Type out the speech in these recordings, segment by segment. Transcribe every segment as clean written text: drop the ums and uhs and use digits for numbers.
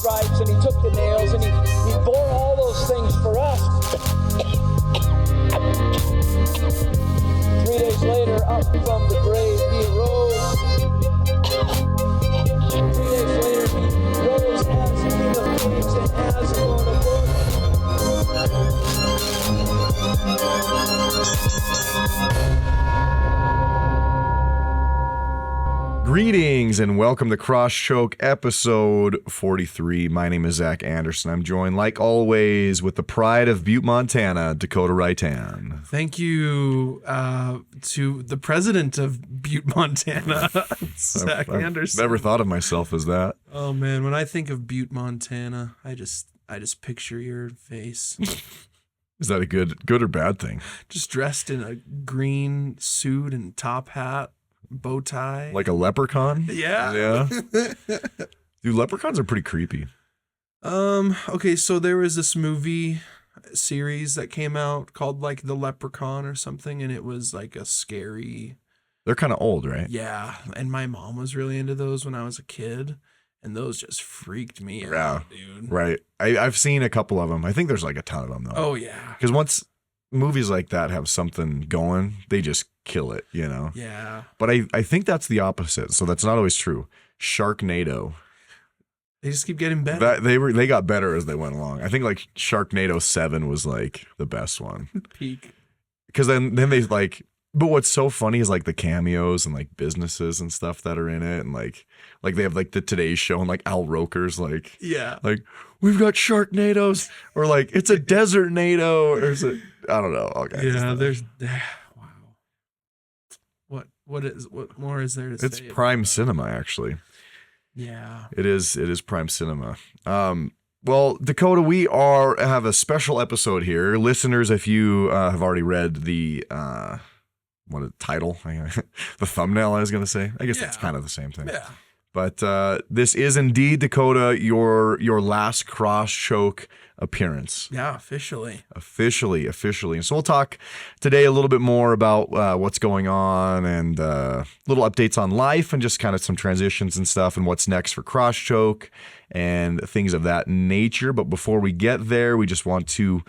stripes and he took the nails and he bore all those things for us. 3 days later, up from the grave, he arose. 3 days later, he rose as King of Kings and as Lord of Lords. Greetings and welcome to Cross Choke episode 43. My name is Zach Anderson. I'm joined, like always, with the pride of Butte, Montana, Dakota Raitan. Thank you to the president of Butte, Montana, Zach Anderson. Never thought of myself as that. Oh man, when I think of Butte, Montana, I just picture your face. Is that a good or bad thing? Just dressed in a green suit and top hat. Bow tie, like a leprechaun. Yeah. Dude, leprechauns are pretty creepy. Okay, so there was this movie series that came out called like The Leprechaun or something, and it was like a scary. They're kind of old, right? Yeah, and my mom was really into those when I was a kid, and those just freaked me out, dude. Right. I've seen a couple of them. I think there's like a ton of them though. Oh yeah. Because once movies like that have something going, they just kill it, you know? Yeah. But I think that's the opposite. So that's not always true. Sharknado. They just keep getting better. They got better as they went along. I think like Sharknado 7 was like the best one. Peak. Because then they like, but what's so funny is like the cameos and like businesses and stuff that are in it, and like they have like the Today Show and like Al Roker's like, yeah, like we've got Sharknadoes, or like it's a desert NATO, or is it, I don't know. Okay. Yeah, there's wow. What more is there to say? It's prime cinema, actually. Yeah. It is prime cinema. Well, Dakota, we have a special episode here. Listeners, if you have already read the title, the thumbnail, I was going to say. I guess that's kind of the same thing. Yeah. But this is indeed, Dakota, your last Cross Choke appearance. Yeah, officially. And so we'll talk today a little bit more about what's going on and little updates on life and just kind of some transitions and stuff and what's next for Cross Choke and things of that nature. But before we get there, we just want to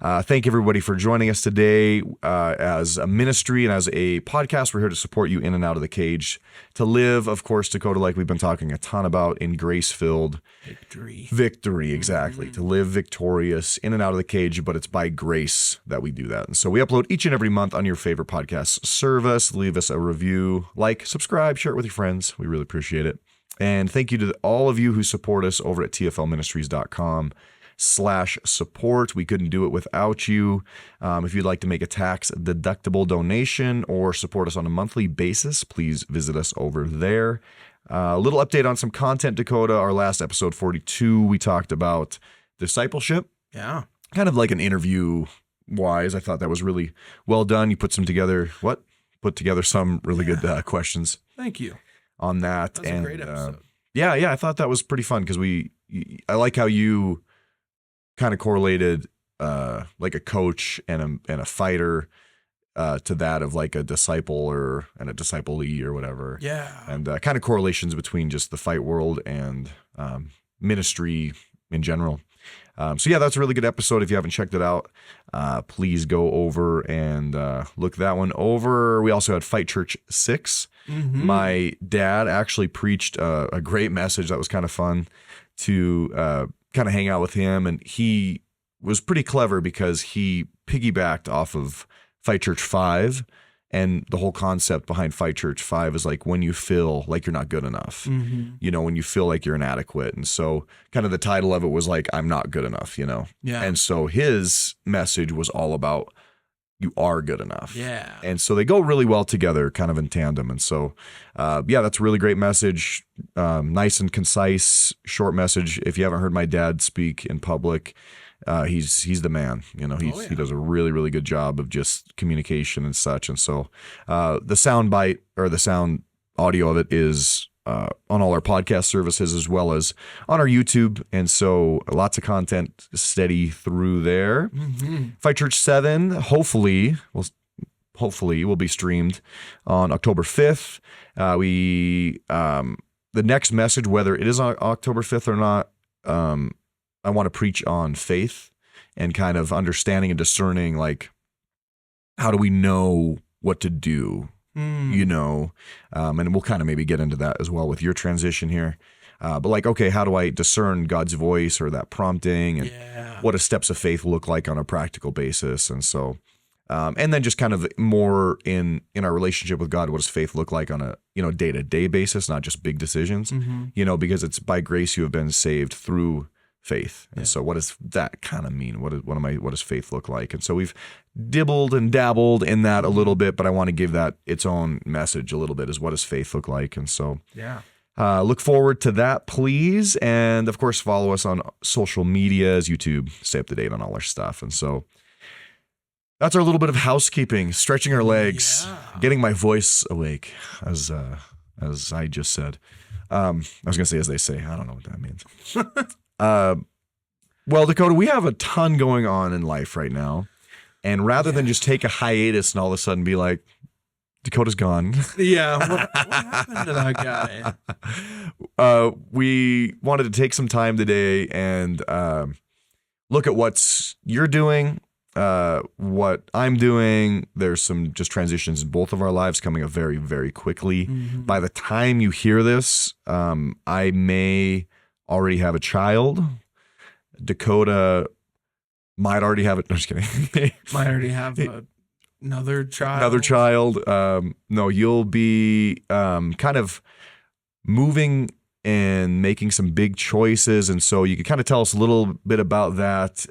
thank everybody for joining us today. As a ministry and as a podcast, we're here to support you in and out of the cage, to live, of course, Dakota, like we've been talking a ton about, in grace-filled victory, exactly. To live victorious in and out of the cage, but it's by grace that we do that. And so we upload each and every month on your favorite podcast service. Leave us a review, like, subscribe, share it with your friends. We really appreciate it. And thank you to all of you who support us over at tflministries.com/support. We couldn't do it without you. If you'd like to make a tax-deductible donation or support us on a monthly basis, please visit us over there. A little update on some content, Dakota. Our last episode 42, we talked about discipleship. Yeah. Kind of like an interview-wise. I thought that was really well done. You put together some really good questions. Thank you. On that. That was a great episode. Yeah, I thought that was pretty fun because I like how you kind of correlated like a coach and a fighter to that of like a disciple and a disciplee or whatever. Yeah. And kind of correlations between just the fight world and ministry in general. So yeah, that's a really good episode. If you haven't checked it out, please go over and look that one over. We also had Fight Church 6. Mm-hmm. My dad actually preached a great message that was kind of fun to kind of hang out with him. And he was pretty clever because he piggybacked off of Fight Church 5. And the whole concept behind Fight Church 5 is like when you feel like you're not good enough, when you feel like you're inadequate. And so kind of the title of it was like, I'm not good enough, Yeah. And so his message was all about you are good enough. Yeah. And so they go really well together, kind of in tandem. And so, that's a really great message. Nice and concise, short message. If you haven't heard my dad speak in public, he's the man. He does a really, really good job of just communication and such. And so the sound bite or the sound audio of it is on all our podcast services as well as on our YouTube. And so lots of content steady through there. Mm-hmm. Fight Church 7, hopefully will be streamed on October 5th. The next message, whether it is on October 5th or not, I want to preach on faith and kind of understanding and discerning, like, how do we know what to do, you know? And we'll kind of maybe get into that as well with your transition here. But like, okay, how do I discern God's voice or that prompting, and what do steps of faith look like on a practical basis? And so, and then just kind of more in our relationship with God, what does faith look like on a, day-to-day basis, not just big decisions, because it's by grace you have been saved through faith. And so what does that kind of mean? What does faith look like? And so we've dibbled and dabbled in that a little bit, but I want to give that its own message a little bit, is what does faith look like? And so look forward to that, please. And of course, follow us on social medias, YouTube, stay up to date on all our stuff. And so that's our little bit of housekeeping, stretching our legs, getting my voice awake, as I just said. I was going to say, as they say, I don't know what that means. Well, Dakota, we have a ton going on in life right now. And rather than just take a hiatus and all of a sudden be like, Dakota's gone. Yeah. What happened to that guy? We wanted to take some time today and look at what you're doing, what I'm doing. There's some just transitions in both of our lives coming up very, very quickly. By the time you hear this, I may already have a child. Dakota might already have it. No, just kidding. Might already have another child. No, you'll be kind of moving and making some big choices. And so you could kind of tell us a little bit about that.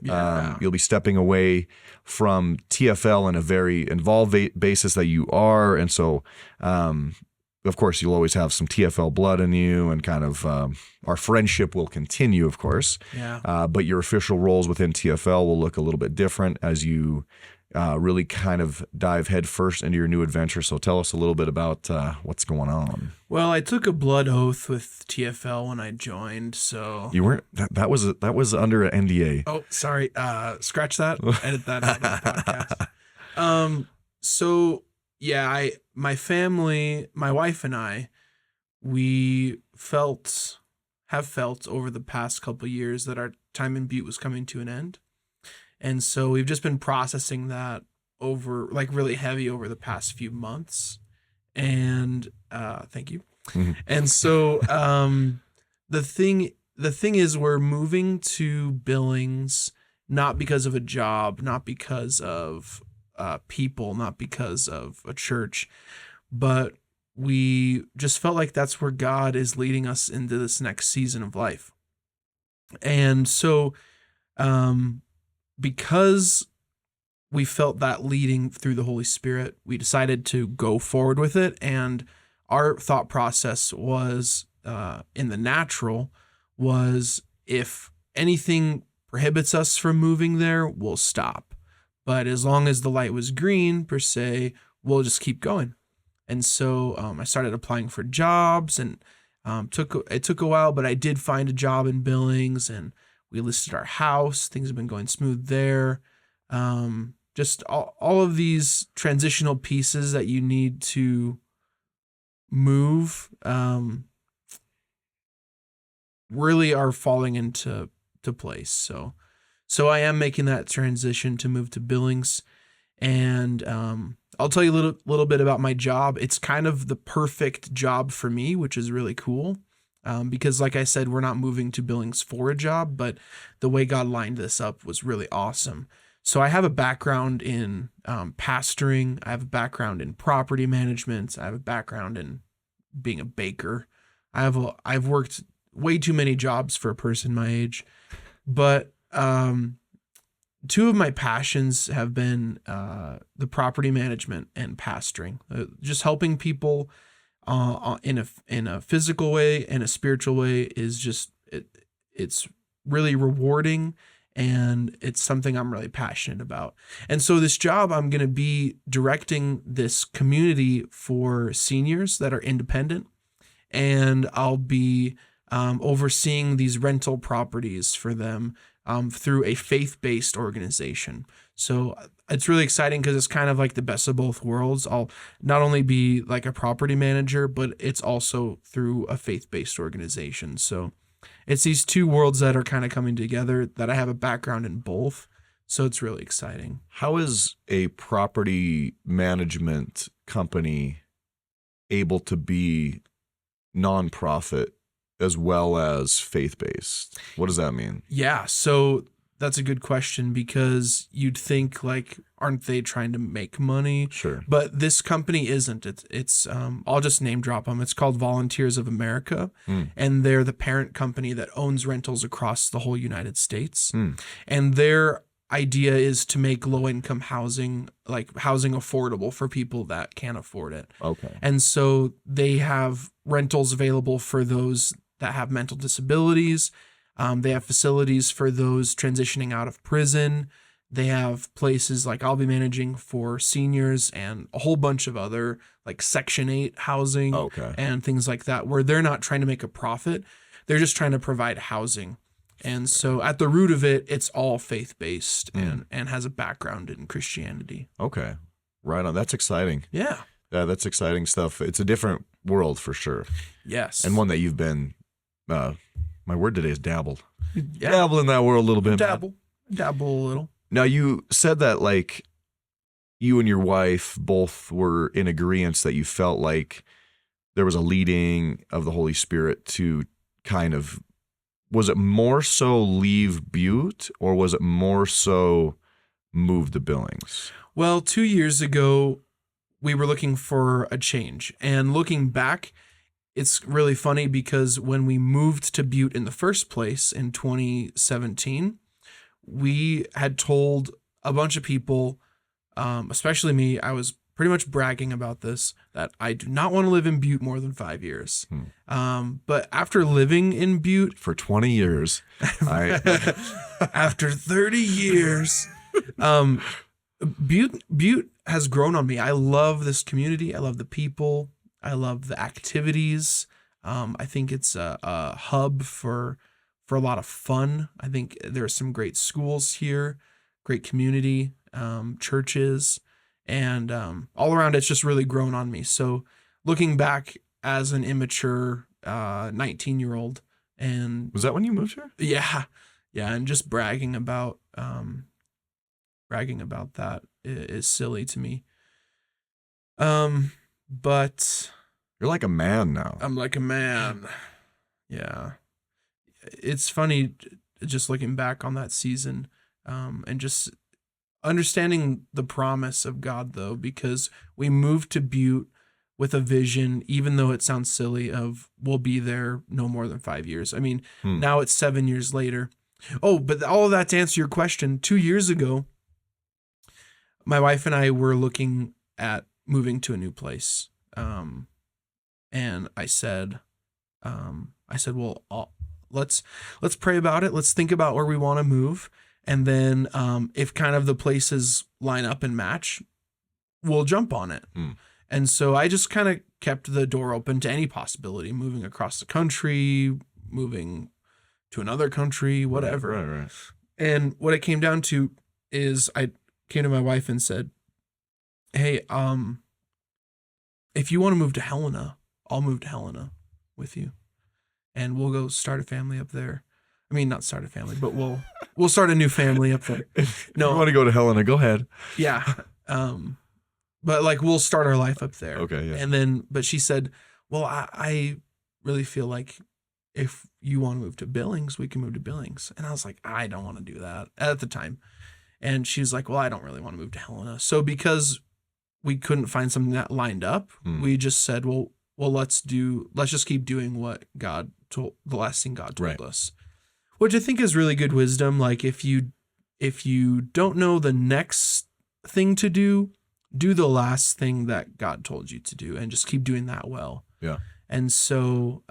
You'll be stepping away from TFL in a very involved basis that you are. And so, of course, you'll always have some TFL blood in you, and kind of our friendship will continue, of course. But your official roles within TFL will look a little bit different as you really kind of dive headfirst into your new adventure. So tell us a little bit about what's going on. Well, I took a blood oath with TFL when I joined. So you weren't. That was under an NDA. Oh, sorry. Scratch that. Edit that out of the podcast. So yeah, my family, my wife and I, we have felt over the past couple of years that our time in Butte was coming to an end. And so we've just been processing that over, like, really heavy over the past few months. And thank you. And so the thing is, we're moving to Billings, not because of a job, not because of people, not because of a church, but we just felt like that's where God is leading us into this next season of life. And so because we felt that leading through the Holy Spirit, we decided to go forward with it. And our thought process was, in the natural, was if anything prohibits us from moving there, we'll stop. But as long as the light was green, per se, we'll just keep going. And so I started applying for jobs, and it took a while, but I did find a job in Billings, and we listed our house. Things have been going smooth there. Just all of these transitional pieces that you need to move really are falling into place. So I am making that transition to move to Billings, and I'll tell you a little bit about my job. It's kind of the perfect job for me, which is really cool. Because like I said, we're not moving to Billings for a job, but the way God lined this up was really awesome. So I have a background in pastoring. I have a background in property management. I have a background in being a baker. I've worked way too many jobs for a person my age, but two of my passions have been the property management and pastoring, just helping people in a physical way and a spiritual way is just it's really rewarding, and it's something I'm really passionate about. And so this job, I'm going to be directing this community for seniors that are independent, and I'll be overseeing these rental properties for them through a faith-based organization. So it's really exciting because it's kind of like the best of both worlds. I'll not only be like a property manager, but it's also through a faith-based organization. So it's these two worlds that are kind of coming together, that I have a background in both. So it's really exciting. How is a property management company able to be nonprofit as well as faith-based? What does that mean? Yeah, so that's a good question, because you'd think, like, aren't they trying to make money? Sure. But this company isn't. It's I'll just name drop them. It's called Volunteers of America, and they're the parent company that owns rentals across the whole United States. And their idea is to make low-income housing, like housing affordable for people that can't afford it. Okay. And so they have rentals available for those that have mental disabilities. They have facilities for those transitioning out of prison. They have places like I'll be managing for seniors and a whole bunch of other like Section 8 housing and things like that, where they're not trying to make a profit. They're just trying to provide housing. And so at the root of it, it's all faith-based and has a background in Christianity. Okay. Right on. That's exciting. Yeah. Yeah, that's exciting stuff. It's a different world for sure. Yes. And one that you've been, my word today is dabbled. Yeah. Dabble in that world a little bit. Dabble a little. Now, you said that like you and your wife both were in agreement that you felt like there was a leading of the Holy Spirit to kind of, was it more so leave Butte, or was it more so move to Billings? Well, 2 years ago, we were looking for a change. And looking back, it's really funny because when we moved to Butte in the first place in 2017, we had told a bunch of people, especially me, I was pretty much bragging about this, that I do not want to live in Butte more than 5 years. But after living in Butte for 20 years, after 30 years, Butte has grown on me. I love this community. I love the people. I love the activities. I think it's a hub for a lot of fun. I think there are some great schools here, great community, churches, and all around it's just really grown on me. So looking back as an immature 19-year-old, and was that when you moved here? Yeah, and just bragging about that is silly to me. But you're like a man now. I'm like a man. Yeah. It's funny just looking back on that season, and just understanding the promise of God, though, because we moved to Butte with a vision, even though it sounds silly, of we'll be there no more than 5 years. I mean, now it's 7 years later. Oh, but all of that to answer your question, 2 years ago, my wife and I were looking at moving to a new place. And I said, well, let's pray about it. Let's think about where we want to move. And then if kind of the places line up and match, we'll jump on it. And so I just kind of kept the door open to any possibility, moving across the country, moving to another country, whatever. Right. And what it came down to is I came to my wife and said, hey, if you want to move to Helena, I'll move to Helena with you, and we'll go start a family up there. I mean, not start a family, but we'll start a new family up there. No, you want to go to Helena? Go ahead. Yeah. But like we'll start our life up there. Okay. Yeah. And then, but she said, well, I really feel like if you want to move to Billings, we can move to Billings. And I was like, I don't want to do that at the time. And she's like, well, I don't really want to move to Helena. So because we couldn't find something that lined up, we just said, well, let's just keep doing what God told, the last thing God told us, which I think is really good wisdom. Like if you don't know the next thing to do the last thing that God told you to do, and just keep doing that well. Yeah. And so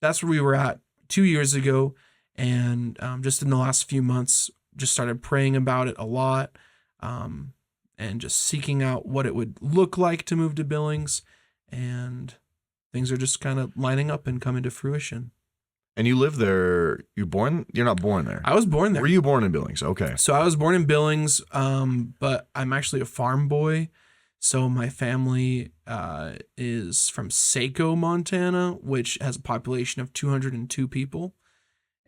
that's where we were at 2 years ago. And just in the last few months, just started praying about it a lot, and just seeking out what it would look like to move to Billings. And things are just kind of lining up and coming to fruition. And you live there. You're not born there. I was born there. Were you born in Billings? Okay. So I was born in Billings, but I'm actually a farm boy. So my family is from Saco, Montana, which has a population of 202 people.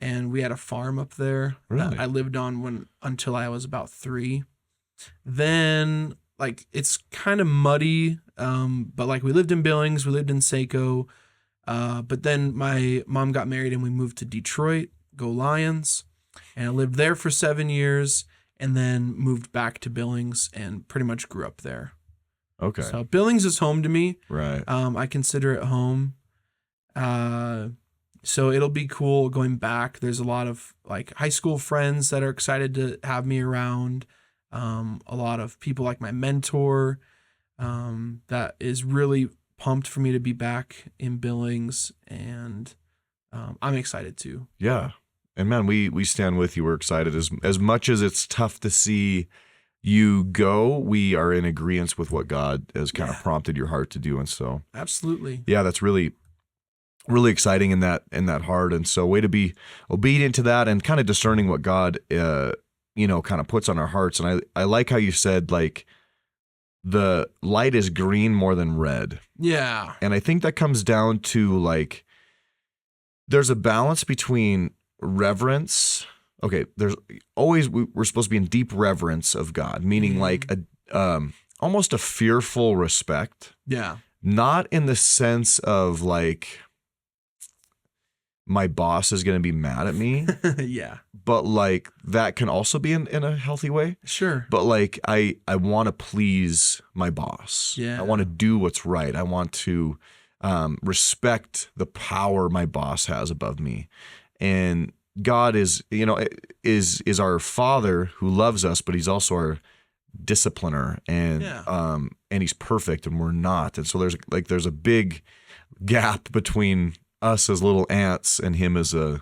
And we had a farm up there Really? that I lived on until I was about 3. Then, like, it's kind of muddy, but like we lived in Billings, we lived in Saco. But then my mom got married and we moved to Detroit, go Lions. And I lived there for 7 years and then moved back to Billings and pretty much grew up there. Okay. So Billings is home to me. Right. I consider it home. So it'll be cool going back. There's a lot of like high school friends that are excited to have me around. A lot of people like my mentor that is really pumped for me to be back in Billings, and I'm excited too. Yeah. And man, we stand with you. We're excited. As much as it's tough to see you go, we are in agreement with what God has kind of prompted your heart to do. And so Absolutely. yeah, that's really, really exciting in that heart. And so way to be obedient to that and kind of discerning what God kind of puts on our hearts. And I like how you said, like, the light is green more than red. Yeah. And I think that comes down to, like, there's a balance between reverence. Okay, there's always, we're supposed to be in deep reverence of God, meaning like almost a fearful respect. Yeah. Not in the sense of like my boss is going to be mad at me, Yeah. but like that can also be in a healthy way. Sure. But like I want to please my boss. Yeah. I want to do what's right. I want to respect the power my boss has above me. And God is our Father who loves us, but He's also our discipliner, and He's perfect and we're not. And so there's a big gap between us as little ants and Him as I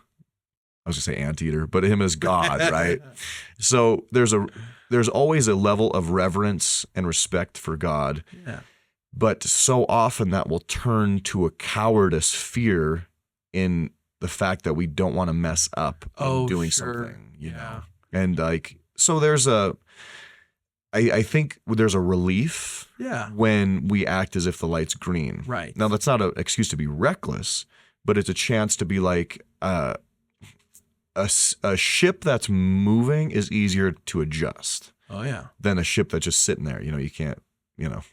was gonna say anteater, but Him as God, right? So there's always a level of reverence and respect for God. Yeah. But so often that will turn to a cowardice fear in the fact that we don't want to mess up doing something, you know? And like, so I think there's a relief when we act as if the light's green. Right. Now, that's not an excuse to be reckless, but it's a chance to be like, a ship that's moving is easier to adjust. Oh, yeah. Than a ship that's just sitting there. You can't,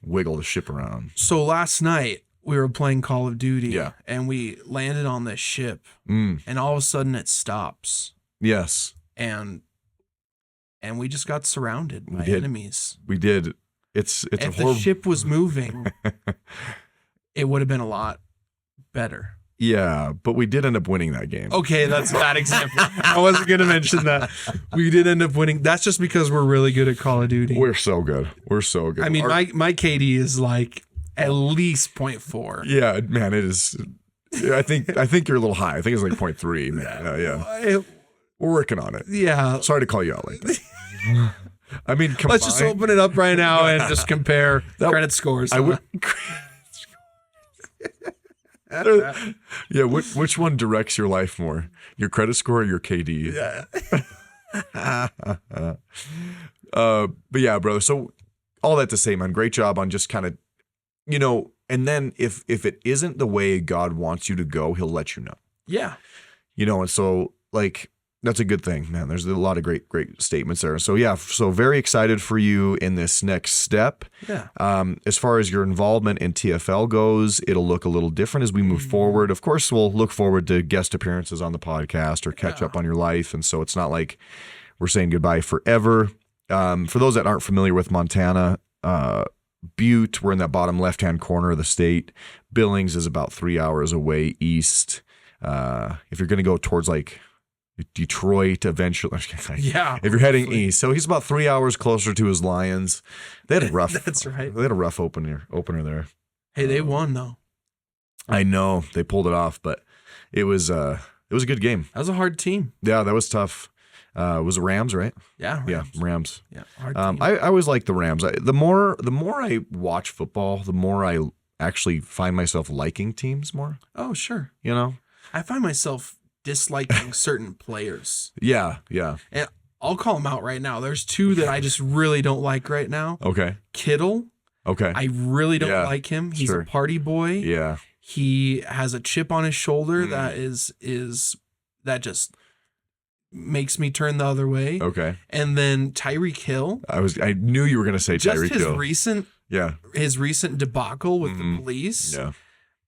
wiggle the ship around. So last night we were playing Call of Duty and we landed on this ship and all of a sudden it stops. Yes. And we just got surrounded by enemies. We did. It's if a horrible... the ship was moving, it would have been a lot better. Yeah, but we did end up winning that game. Okay, that's a bad example. I wasn't going to mention that. We did end up winning. That's just because we're really good at Call of Duty. We're so good. I mean, my KD is like at least 0.4. Yeah, man, it is. I think you're a little high. I think it's like 0.3, man. Yeah. We're working on it. Yeah. Sorry to call you out like that. I mean, let's just open it up right now and just compare credit scores. Yeah, which one directs your life more? Your credit score or your KD? Yeah. But yeah, brother. So all that to say, man, great job on just kind of, and then if it isn't the way God wants you to go, He'll let you know. Yeah. And so like, that's a good thing, man. There's a lot of great statements there. So yeah, so very excited for you in this next step. Yeah. As far as your involvement in TFL goes, it'll look a little different as we move forward. Of course, we'll look forward to guest appearances on the podcast or catch up on your life. And so it's not like we're saying goodbye forever. For those that aren't familiar with Montana, Butte, we're in that bottom left-hand corner of the state. Billings is about 3 hours away east. If you're going to go towards like Detroit eventually. Yeah. If you're heading east. So he's about 3 hours closer to his Lions. They had a rough That's right. They had a rough opener there. Hey, they won though. I know. They pulled it off, but it was a good game. That was a hard team. Yeah, that was tough. It was the Rams, right? Yeah. Rams. Yeah. Hard team. I always like the Rams. The more I watch football, the more I actually find myself liking teams more. Oh, sure. I find myself disliking certain players. Yeah. And I'll call them out right now. There's two that I just really don't like right now. Okay. Kittle Okay. I really don't Yeah, like him. He's sure. a party boy. Yeah. He has a chip on his shoulder Mm. that just makes me turn the other way. Okay. And then Tyreek Hill, I knew you were going to say just Tyreek his Hill. recent debacle with the police. Yeah.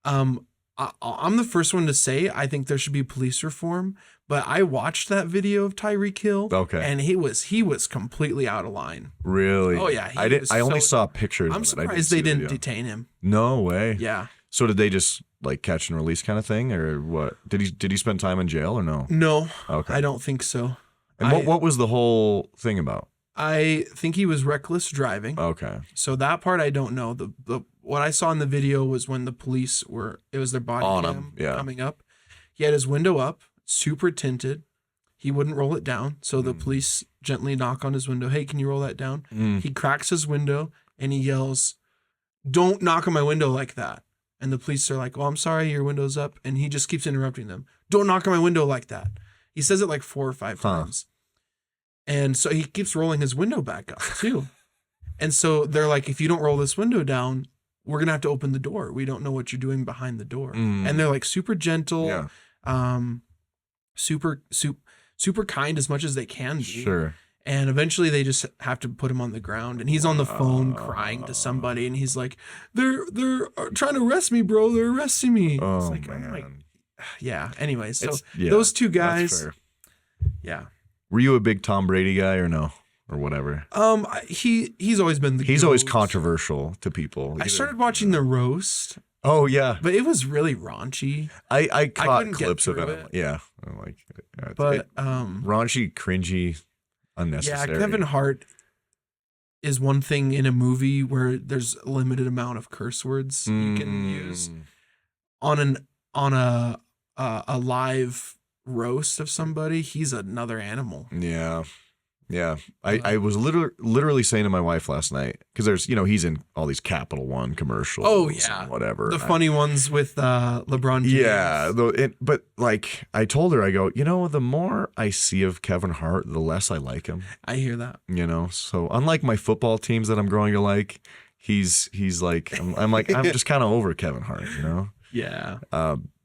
I'm the first one to say I think there should be police reform, but I watched that video of Tyreek Hill. Okay. And he was completely out of line. Really? Oh yeah. I only saw pictures. I'm of it. I surprised see they the didn't video. detain him. No way. Yeah. So did they just like catch and release kind of thing, or what? Did he spend time in jail or no? No. Okay. I don't think so. And what was the whole thing about? I think he was reckless driving. Okay. So that part I don't know. The what I saw in the video was when the police it was their body On cam him, yeah. coming up. He had his window up, super tinted. He wouldn't roll it down. So the police gently knock on his window. Hey, can you roll that down? He cracks his window and he yells, "Don't knock on my window like that." And the police are like, "Oh, I'm sorry, your window's up." And he just keeps interrupting them. "Don't knock on my window like that." He says it like 4 or 5 times. And so he keeps rolling his window back up too. And so they're like, "If you don't roll this window down, we're going to have to open the door. We don't know what you're doing behind the door." And they're like super gentle, super kind as much as they can be. Sure. And eventually they just have to put him on the ground, and he's on the phone crying to somebody, and he's like, they're trying to arrest me, bro. They're arresting me. Oh, it's like, man. I'm like, yeah. Anyways, so Yeah, those two that's guys, fair. yeah. Were you a big Tom Brady guy or no? Or whatever? He's always been the He's always GOAT. controversial to people. I started watching the roast, Oh yeah. but it was really raunchy. I caught couldn't get clips of through it. it. Yeah. I'm like, But raunchy, cringy, yeah, unnecessary. Kevin Hart is one thing in a movie where there's a limited amount of curse words you can use on a live roast of somebody. He's another animal. Yeah. Yeah. I was literally saying to my wife last night, because there's, he's in all these Capital One commercials. Oh, yeah. And whatever. The And funny ones with LeBron James. Yeah. But like I told her, I go, the more I see of Kevin Hart, the less I like him. I hear that. So unlike my football teams that I'm growing to like, he's like, I'm like, I'm just kind of over Kevin Hart, Yeah.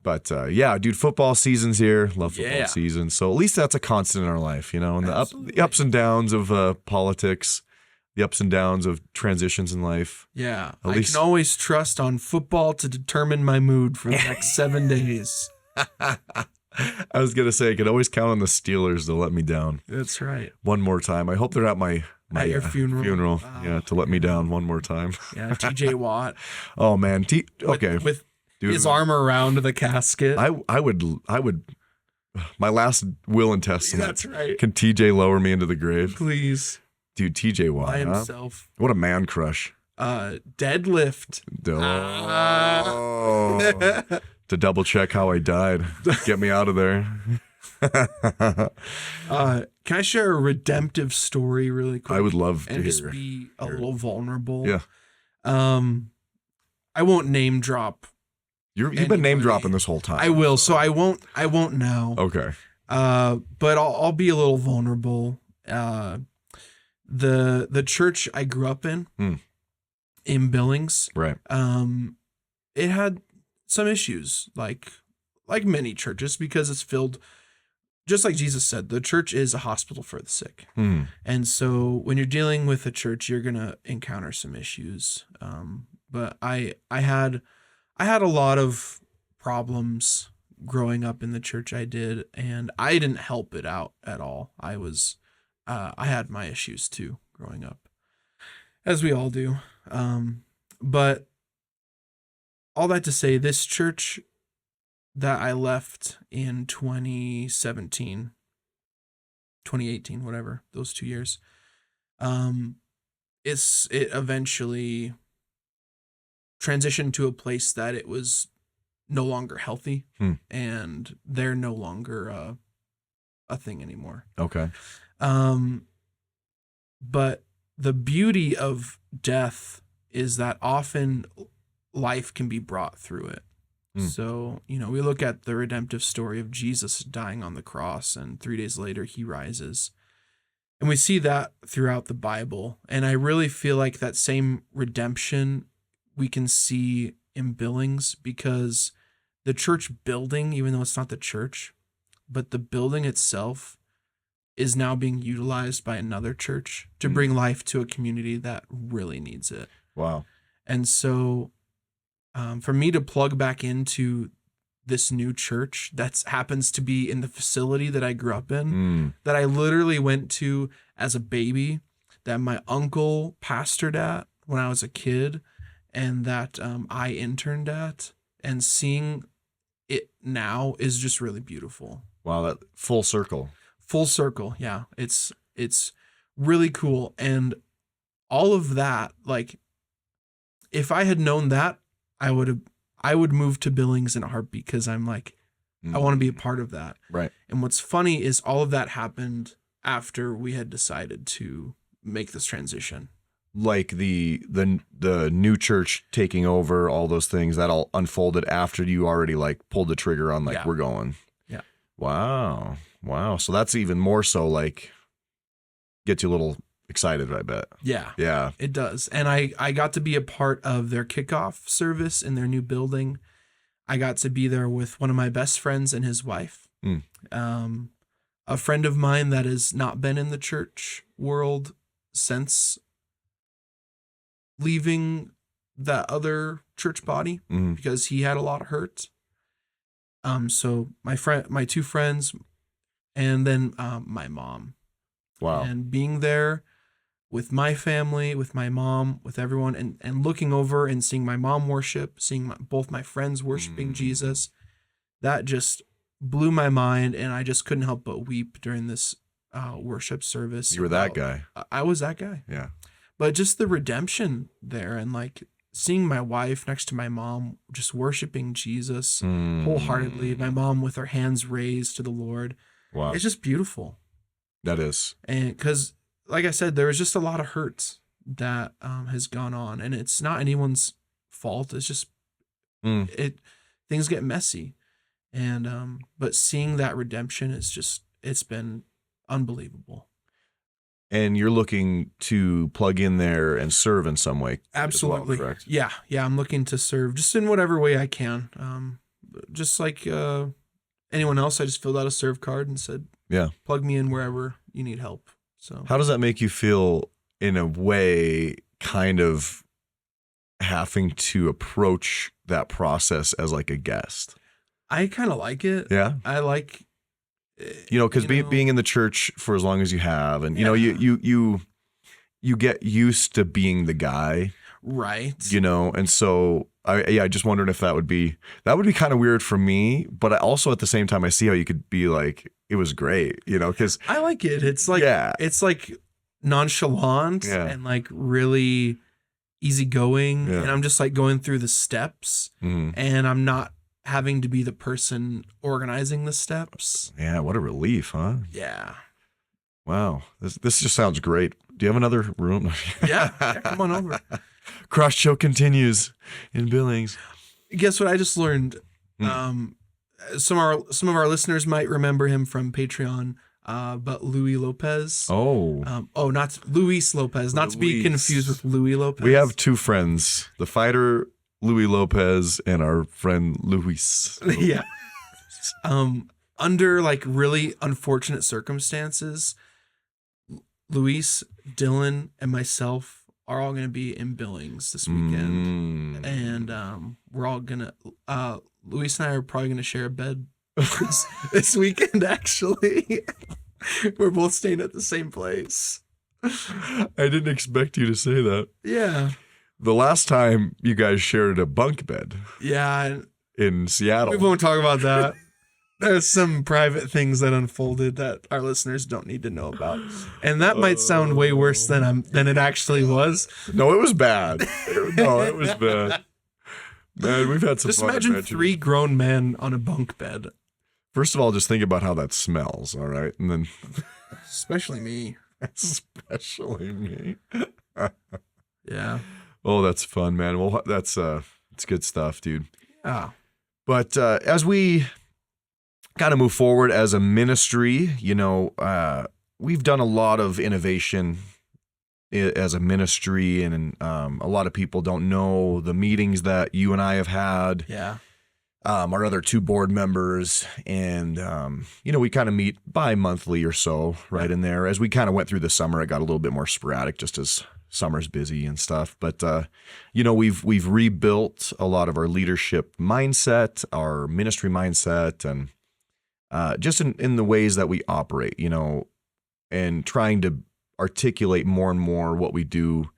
But yeah, dude, football season's here. Love football Yeah. season. So at least that's a constant in our life, and Absolutely. the ups and downs of politics, the ups and downs of transitions in life. Yeah. At I least- can always trust on football to determine my mood for the next 7 days. I was gonna say I could always count on the Steelers to let me down That's right. one more time. I hope they're at my At your funeral. Yeah, to let me down one more time. Yeah. TJ Watt. Oh man, okay, With dude, his arm around the casket. I would. My last will and testament. That's right. Can TJ lower me into the grave? Please. Dude, TJ Watt. By huh? himself. What a man crush. Deadlift. Oh. To double check how I died. Get me out of there. Can I share a redemptive story really quick? I would love to and hear. just be a little vulnerable. Yeah. I won't name drop. You've been name anybody. dropping this whole time. I will, so I won't now. Okay. But I'll be a little vulnerable. The church I grew up in Billings, Right. it had some issues, like many churches, because it's filled, just like Jesus said, the church is a hospital for the sick. And so when you're dealing with a church, you're gonna encounter some issues. But I had a lot of problems growing up in the church I did, and I didn't help it out at all. I had my issues too growing up, as we all do. But all that to say, this church that I left in 2017, 2018, whatever, those 2 years, it eventually transitioned to a place that it was no longer healthy, and they're no longer a thing anymore. Okay. But the beauty of death is that often life can be brought through it. So, we look at the redemptive story of Jesus dying on the cross, and 3 days later he rises. And we see that throughout the Bible. And I really feel like that same redemption we can see in Billings, because the church building, even though it's not the church, but the building itself is now being utilized by another church to bring life to a community that really needs it. Wow. And so for me to plug back into this new church that happens to be in the facility that I grew up in, that I literally went to as a baby, that my uncle pastored at when I was a kid, and that I interned at, and seeing it now is just really beautiful. Wow, that full circle. Full circle, yeah. It's really cool. And all of that, like, if I had known that, I would move to Billings in a heartbeat, because I'm like, I want to be a part of that. Right. And what's funny is all of that happened after we had decided to make this transition. Like the new church taking over, all those things that all unfolded after you already like pulled the trigger on like, we're going. Yeah. Wow. So that's even more so like gets you a little excited, I bet. Yeah. Yeah. It does. And I got to be a part of their kickoff service in their new building. I got to be there with one of my best friends and his wife. A friend of mine that has not been in the church world since leaving that other church body, because he had a lot of hurt. So my two friends, and then my mom. Wow. And being there with my family, with my mom, with everyone, and looking over and seeing my mom worship, seeing both my friends worshiping Jesus, that just blew my mind, and I just couldn't help but weep during this worship service. You were that guy. I was that guy. Yeah. But just the redemption there, and like seeing my wife next to my mom just worshiping Jesus wholeheartedly, my mom with her hands raised to the Lord. Wow. It's just beautiful. That is. And because, like I said, there was just a lot of hurt that has gone on, and it's not anyone's fault. It's just things get messy, and but seeing that redemption is just, it's been unbelievable. And you're looking to plug in there and serve in some way. Absolutely. As well, correct? Yeah. I'm looking to serve just in whatever way I can. Just like anyone else, I just filled out a serve card and said, plug me in wherever you need help. So how does that make you feel in a way, kind of having to approach that process as like a guest? I kind of like it. Yeah. I like, because being in the church for as long as you have, and you get used to being the guy, right? And so I just wondered if that would be kind of weird for me, but I also at the same time I see how you could be like, it was great, because I like it. It's like it's like nonchalant and like really easygoing, and I'm just like going through the steps, and I'm not having to be the person organizing the steps. Yeah, what a relief, huh? Yeah. Wow, this just sounds great. Do you have another room? Yeah, come on over. Cross Show continues in Billings. Guess what I just learned? Some of our listeners might remember him from Patreon, but Louis Lopez. Not Luis Lopez, not to be confused with Louis Lopez. We have two friends, the fighter Louis Lopez and our friend Luis. Yeah. Under like really unfortunate circumstances, Luis, Dylan, and myself are all going to be in Billings this weekend. And we're all going to, Luis and I are probably going to share a bed this weekend, actually. We're both staying at the same place. I didn't expect you to say that. Yeah. The last time you guys shared a bunk bed. Yeah. In Seattle. We won't talk about that. There's some private things that unfolded that our listeners don't need to know about. And that might sound way worse than it actually was. No, it was bad. It was bad. Man, we've had some just fun imagine adventures. 3 grown men on a bunk bed. First of all, just think about how that smells, all right? And then especially me. Especially me. Yeah. Oh, that's fun, man. Well, it's good stuff, dude. Yeah. But as we kind of move forward as a ministry, we've done a lot of innovation as a ministry, and a lot of people don't know the meetings that you and I have had. Yeah. Our other 2 board members, and we kind of meet bi-monthly or so, right in there. As we kind of went through the summer, it got a little bit more sporadic, just as summer's busy and stuff. But we've rebuilt a lot of our leadership mindset, our ministry mindset, and just in the ways that we operate, and trying to articulate more and more what we do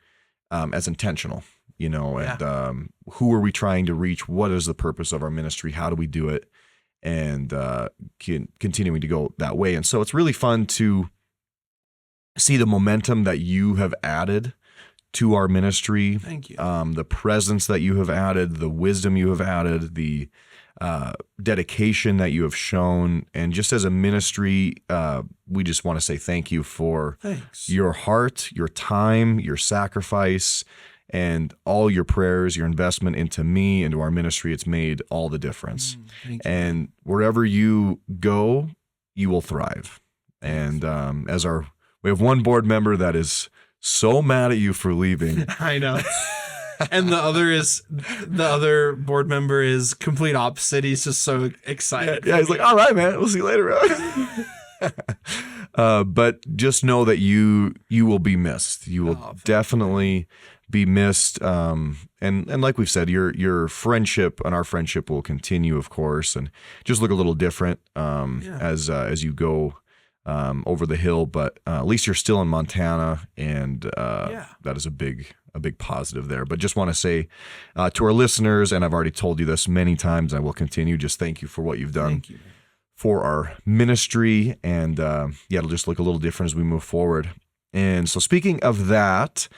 as intentional. And who are we trying to reach? What is the purpose of our ministry? How do we do it? And continuing to go that way. And so it's really fun to see the momentum that you have added to our ministry. Thank you. The presence that you have added, the wisdom you have added, the dedication that you have shown. And just as a ministry, we just want to say thank you for your heart, your time, your sacrifice, and all your prayers, your investment into me, into our ministry. It's made all the difference. Thank you. And wherever you go, you will thrive. And we have one board member that is so mad at you for leaving. I know. And the other board member is complete opposite. He's just so excited. Yeah, he's like, all right, man, we'll see you later. But just know that you will be missed. You will definitely be missed. And like we've said, your friendship and our friendship will continue, of course, and just look a little different as you go over the hill. But at least you're still in Montana, and that is a big positive there. But just want to say to our listeners, and I've already told you this many times, I will continue, just thank you for what you've done. Thank you. For our ministry, and it'll just look a little different as we move forward. And so speaking of that,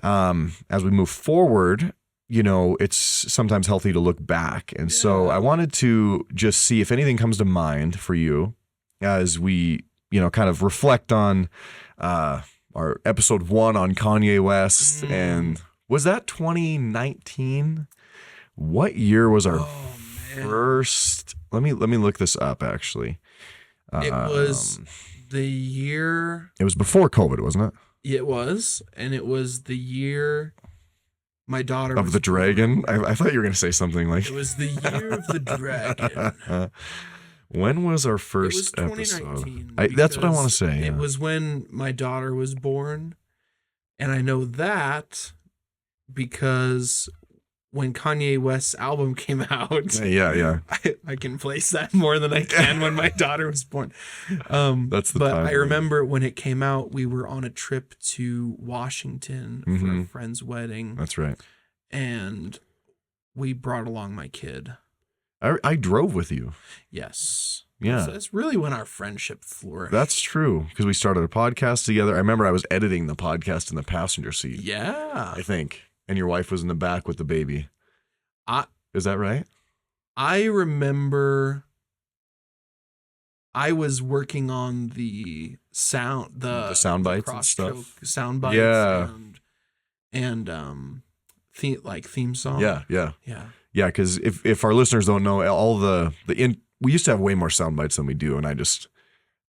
as we move forward, it's sometimes healthy to look back. And so I wanted to just see if anything comes to mind for you as we, kind of reflect on our episode 1 on Kanye West. And was that 2019? What year was our first? Let me look this up, actually. It was the year... It was before COVID, wasn't it? It was, and it was the year my daughter of was the dragon. I thought you were going to say something like... It was the year of the dragon. When was our first it was episode? That's what I want to say. Yeah. It was when my daughter was born, and I know that because when Kanye West's album came out, I can place that more than I can when my daughter was born. That's the but time. I remember when it came out, we were on a trip to Washington for a friend's wedding. That's right. And we brought along my kid. I drove with you. Yes. Yeah. So that's really when our friendship flourished. That's true, because we started a podcast together. I remember I was editing the podcast in the passenger seat. Yeah. I think. And your wife was in the back with the baby. Is that right? I remember I was working on the sound bites and stuff. Sound bites. Yeah. And theme song. Yeah. Because if our listeners don't know, all we used to have way more sound bites than we do, and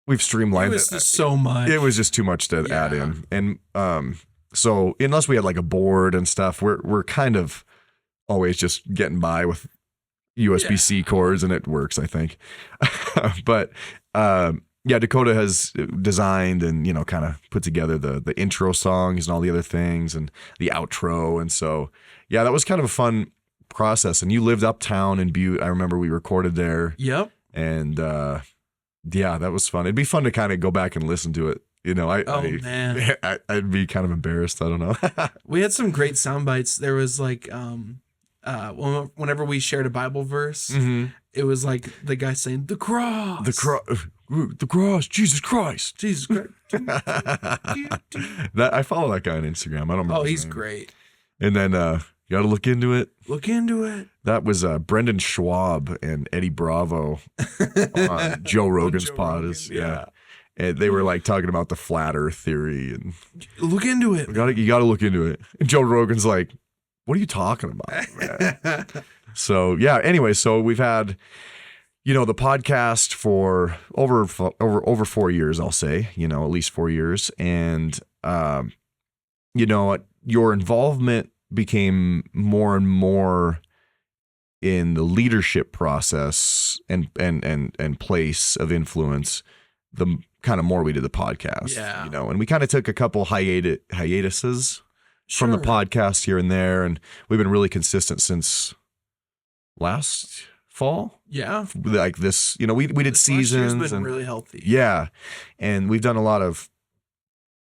we've streamlined it. It was so much. It was just too much to add in, and so unless we had like a board and stuff, we're kind of always just getting by with USB-C cords, and it works, I think. But Dakota has designed and kind of put together the intro songs and all the other things and the outro, and so that was kind of a fun process. And you lived uptown in Butte. I remember we recorded there. Yep. And that was fun. It'd be fun to kind of go back and listen to it. Man, I'd be kind of embarrassed. I don't know. We had some great sound bites. There was like, whenever we shared a Bible verse, it was like the guy saying, the cross, Jesus Christ. I follow that guy on Instagram. I don't remember. Oh, he's name. great. And then, you got to look into it. Look into it. That was Brendan Schwab and Eddie Bravo on Joe Rogan's pod. And they were like talking about the flat earth theory and look into it. You got to look into it. And Joe Rogan's like, what are you talking about, man? So, anyway, so we've had, the podcast for over 4 years, I'll say, at least 4 years. And, your involvement became more and more in the leadership process and place of influence, the kind of more we did the podcast, and we kind of took a couple hiatuses from the podcast here and there. And we've been really consistent since last fall. Yeah. Like this, we did seasons. Last year's been and really healthy. Yeah. And we've done a lot of,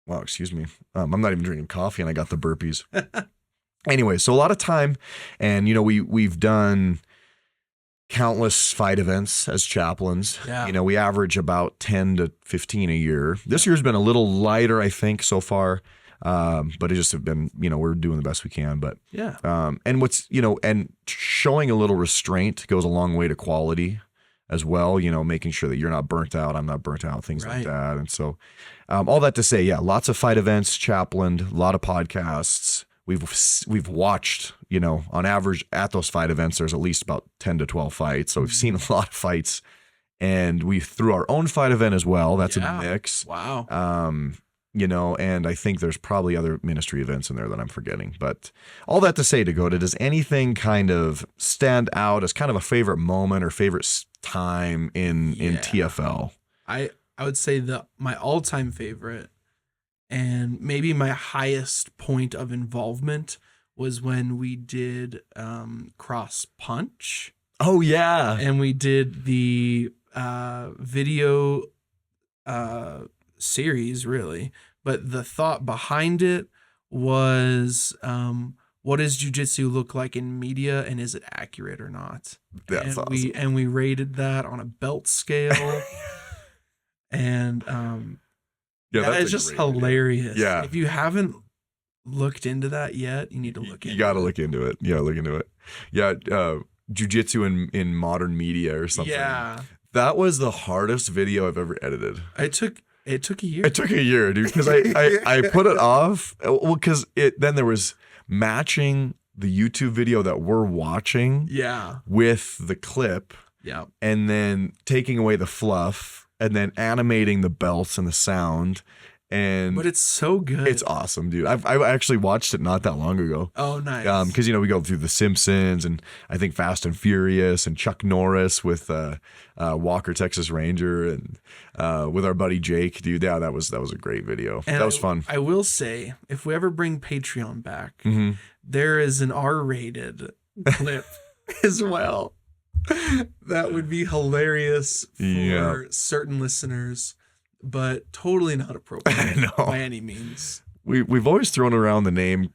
wow, excuse me. I'm not even drinking coffee and I got the burpees. Anyway, so a lot of time, and we've done countless fight events as chaplains. Yeah. We average about 10 to 15 a year. This year's been a little lighter, I think, so far. But it just have been, we're doing the best we can. But yeah. And what's, and showing a little restraint goes a long way to quality as well, making sure that you're not burnt out, I'm not burnt out, things like that. And so all that to say, lots of fight events, chaplained, a lot of podcasts. We've watched, on average at those fight events, there's at least about 10 to 12 fights. So we've seen a lot of fights, and we threw our own fight event as well. That's in the mix. Wow. And I think there's probably other ministry events in there that I'm forgetting. But all that to say, Dakota, does anything kind of stand out as kind of a favorite moment or favorite time in TFL? I would say my all-time favorite and maybe my highest point of involvement was when we did Cross Punch. Oh, yeah. And we did the video series, really. But the thought behind it was, what does jiu-jitsu look like in media, and is it accurate or not? That's awesome. We rated that on a belt scale. And that is just hilarious. Idea. Yeah. If you haven't looked into that yet, you need to look into it. You got to look into it. Yeah, look into it. Yeah, jiu-jitsu in modern media or something. Yeah. That was the hardest video I've ever edited. It took a year. It took a year, dude, because I put it off. Well, because then there was matching the YouTube video that we're watching with the clip. Yeah. And then taking away the fluff and then animating the belts and the sound. But it's so good. It's awesome, dude. I actually watched it not that long ago. Oh, nice. Because we go through The Simpsons and I think Fast and Furious and Chuck Norris with Walker Texas Ranger and with our buddy Jake, dude. Yeah, that was a great video. And that was fun. I will say, if we ever bring Patreon back, there is an R-rated clip as well. That would be hilarious for certain listeners. But totally not appropriate by any means. We've always thrown around the name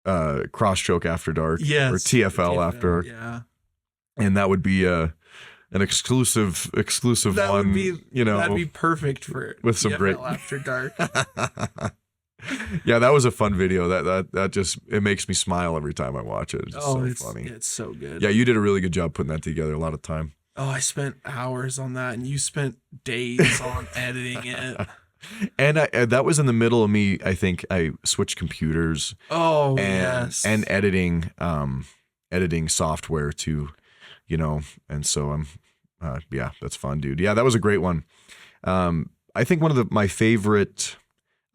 Cross Choke After Dark or TFL After Dark. Yeah. And that would be an exclusive that one. Would be, that'd be perfect for with some TFL great After Dark. Yeah, that was a fun video. That just it makes me smile every time I watch it. It's so funny. It's so good. Yeah, you did a really good job putting that together. A lot of time. Oh, I spent hours on that, and you spent days on editing it. And that was in the middle of me. I think I switched computers. Oh, and editing software too, And so that's fun, dude. Yeah, that was a great one. I think one of my favorite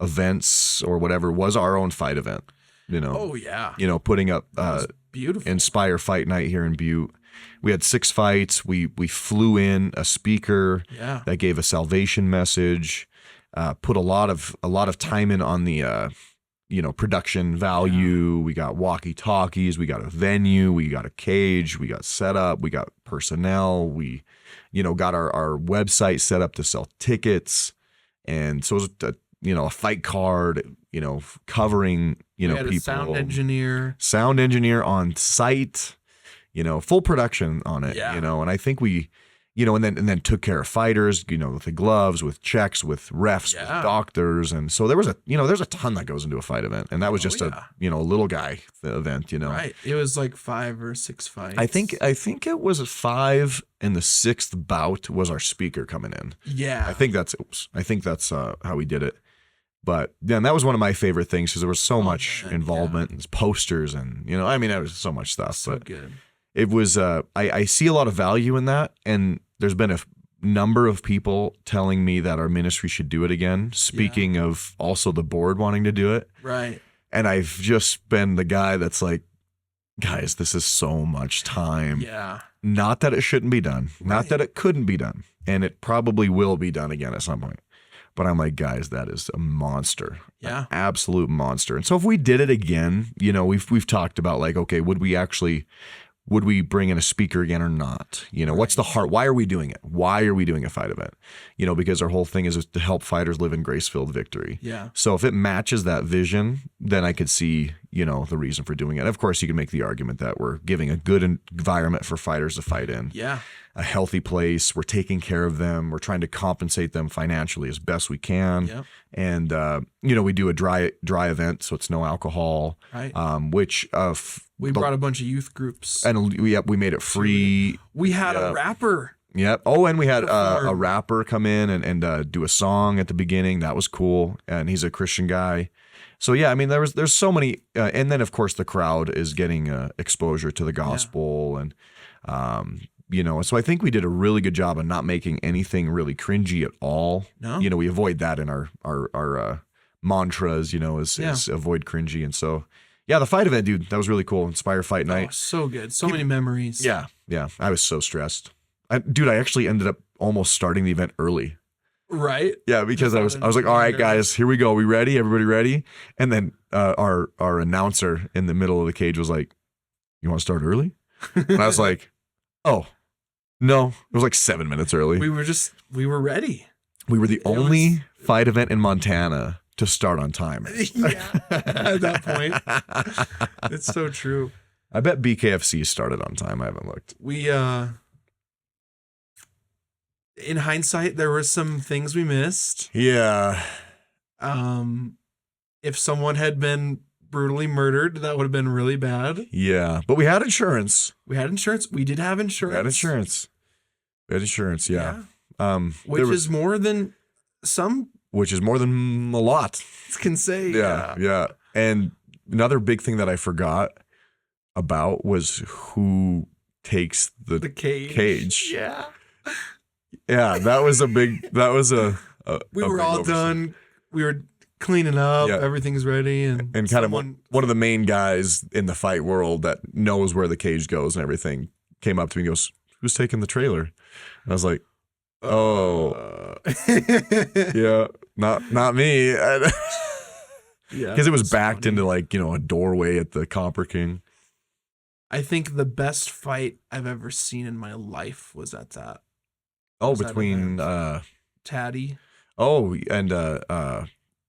events or whatever was our own fight event. Oh yeah. Putting up beautiful Inspire Fight Night here in Butte. We had 6 fights. We flew in a speaker that gave a salvation message. Put a lot of time in on the production value. We got walkie-talkies. We got a venue. We got a cage. We got setup. We got personnel. We got our website set up to sell tickets. And so it was a fight card. Covering we had people. A sound engineer on site. Full production on it, and I think we, and then took care of fighters, with the gloves, with checks, with refs, with doctors. And so there's a ton that goes into a fight event. And that was just a little guy event, Right. It was like 5 or 6 fights. I think it was 5 and the 6th bout was our speaker coming in. Yeah. I think that's how we did it. But then that was one of my favorite things because there was so much involvement and posters and, there was so much stuff. So good. it was, I see a lot of value in that. And there's been a number of people telling me that our ministry should do it again. Speaking of also the board wanting to do it. Right. And I've just been the guy that's like, guys, this is so much time. Yeah. Not that it shouldn't be done. Not Right. that it couldn't be done. And it probably will be done again at some point. But I'm like, guys, that is a monster. Yeah. An absolute monster. And so if we did it again, you know, we've talked about like, okay, would we bring in a speaker again or not? You know, what's the heart? Why are we doing it? Why are we doing a fight event? You know, because our whole thing is to help fighters live in grace-filled victory. Yeah. So if it matches that vision, then I could see, you know, the reason for doing it. Of course, you can make the argument that we're giving a good environment for fighters to fight in. Yeah. A healthy place. We're taking care of them. We're trying to compensate them financially as best we can. Yep. And, you know, we do a dry event, so it's no alcohol, Right. which We brought a bunch of youth groups. and we made it free. We had a rapper. Yep. Oh, and we had a Perform. rapper come in and do a song at the beginning. That was cool. And he's a Christian guy. So yeah, I mean, there's so many, and then of course the crowd is getting exposure to the gospel, and you know, so I think we did a really good job of not making anything really cringy at all. No. You know, we avoid that in our mantras. You know, is avoid cringy, and so yeah, the fight event, dude, that was really cool. Inspire Fight Oh, Night. so good. So many memories. Yeah, I was so stressed. Dude, I actually ended up almost starting the event early. Right. Yeah, because I was like, all right, guys, here we go. We ready? Everybody ready? And then our announcer in the middle of the cage was like, you want to start early? And I was like, oh, no. It was like 7 minutes early. We were ready. We were the only fight event in Montana to start on time. Yeah. At that point. It's so true. I bet BKFC started on time. I haven't looked. We in hindsight, there were some things we missed. Yeah. If someone had been brutally murdered, that would have been really bad. Yeah. But we had insurance. We had insurance. We did have insurance. We had insurance. Yeah. Which is more than some Which is more than a lot. can say. Yeah. And another big thing that I forgot about was who takes the cage. Yeah. Yeah, that was a We were big all oversight. done. We were cleaning up. Yeah. Everything's ready. And kind of one of the main guys in the fight world that knows where the cage goes and everything came up to me and goes, who's taking the trailer? And I was like, oh, yeah, not me. yeah. Because it was backed into like, you know, a doorway at the Copper King. I think the best fight I've ever seen in my life was at that. Oh, Was that between Taddy. and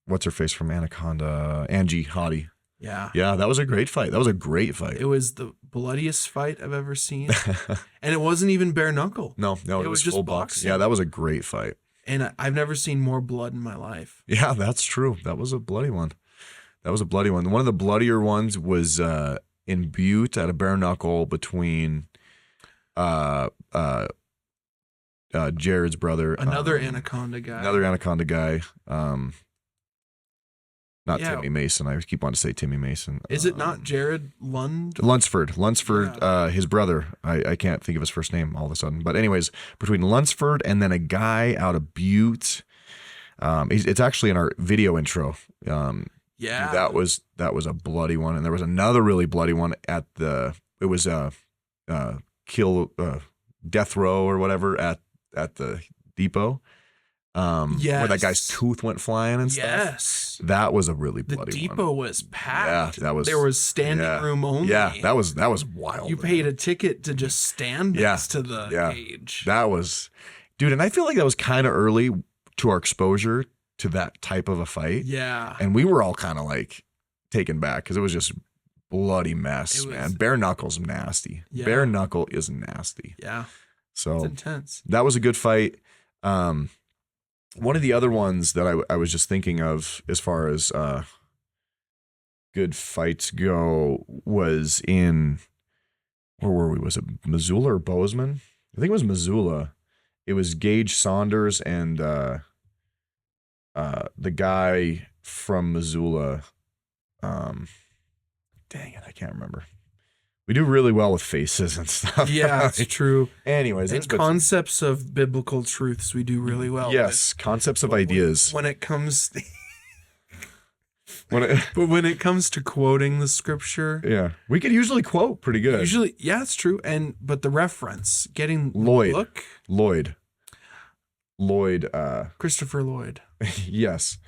what's her face from Anaconda, Angie Hottie. Yeah. Yeah, that was a great fight. That was a great fight. It was the bloodiest fight I've ever seen. And it wasn't even bare knuckle. No, it was just full box. boxing. Yeah, that was a great fight. And I've never seen more blood in my life. Yeah, that's true. That was a bloody one. One of the bloodier ones was in Butte at a bare knuckle between Jared's brother. Another Anaconda guy. Not Yeah. Timmy Mason. I keep wanting to say Timmy Mason. Is it not Jared Lund? Lunsford, his brother. I can't think of his first name all of a sudden. But anyways, between Lunsford and then a guy out of Butte. It's actually in our video intro. Yeah. That was a bloody one. And there was another really bloody one at death row or whatever at the depot. Where that guy's tooth went flying and stuff. Yes. That was a really The bloody depot one. was packed. Yeah, there was standing room only. Yeah, that was wild. You paid a ticket to just stand next to the Yeah. cage. That was, dude, and I feel like that was kind of early to our exposure to that type of a fight. Yeah. And we were all kind of like taken back because it was just bloody mess, man. Bare knuckle's nasty. Yeah. Bare knuckle is nasty. Yeah. So It's intense. that was a good fight. One of the other ones that I was just thinking of as far as good fights go was in, where were we? Was it Missoula or Bozeman? I think it was Missoula. It was Gage Saunders and the guy from Missoula. Dang it, I can't remember. We do really well with faces and stuff. Yeah, it's true. Anyways, And concepts of biblical truths we do really well. Yes, concepts of ideas. When it comes but when it comes to quoting the scripture, yeah, we could usually quote pretty good. usually, yeah, it's true. But the reference, getting Lloyd. the book, Lloyd. Christopher Lloyd. Yes.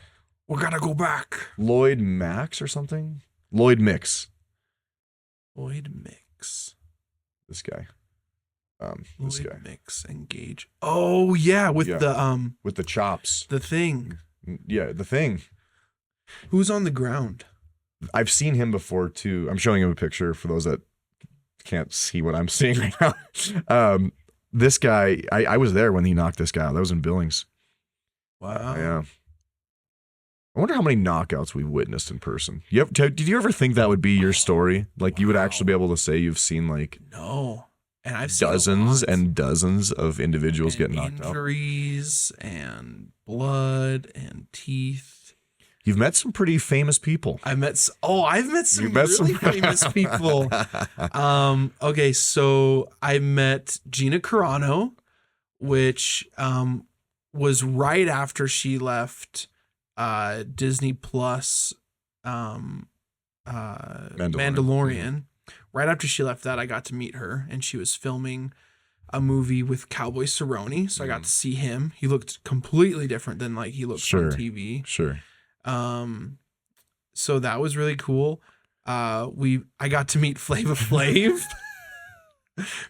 We gotta go back. Lloyd Max or something. Lloyd Mix. Lloyd Mix. This guy. Lloyd Mix Engage. Oh yeah, with the chops. the thing. Yeah, the thing. Who's on the ground? I've seen him before too. I'm showing him a picture for those that can't see what I'm seeing right now. This guy, I was there when he knocked this guy out. That was in Billings. Wow. Yeah. I wonder how many knockouts we've witnessed in person. Did you ever think that would be your story? Like you would actually be able to say you've seen like No. And I've seen dozens and dozens of individuals get knocked out. Injuries and blood and teeth. You've met some pretty famous people. I've met some really famous people. Okay, so I met Gina Carano, which was right after she left Disney Plus Mandalorian. Right after she left that, I got to meet her, and she was filming a movie with Cowboy Cerrone, so I got to see him. He looked completely different than like he looked on TV. Sure. So that was really cool. I got to meet Flava Flav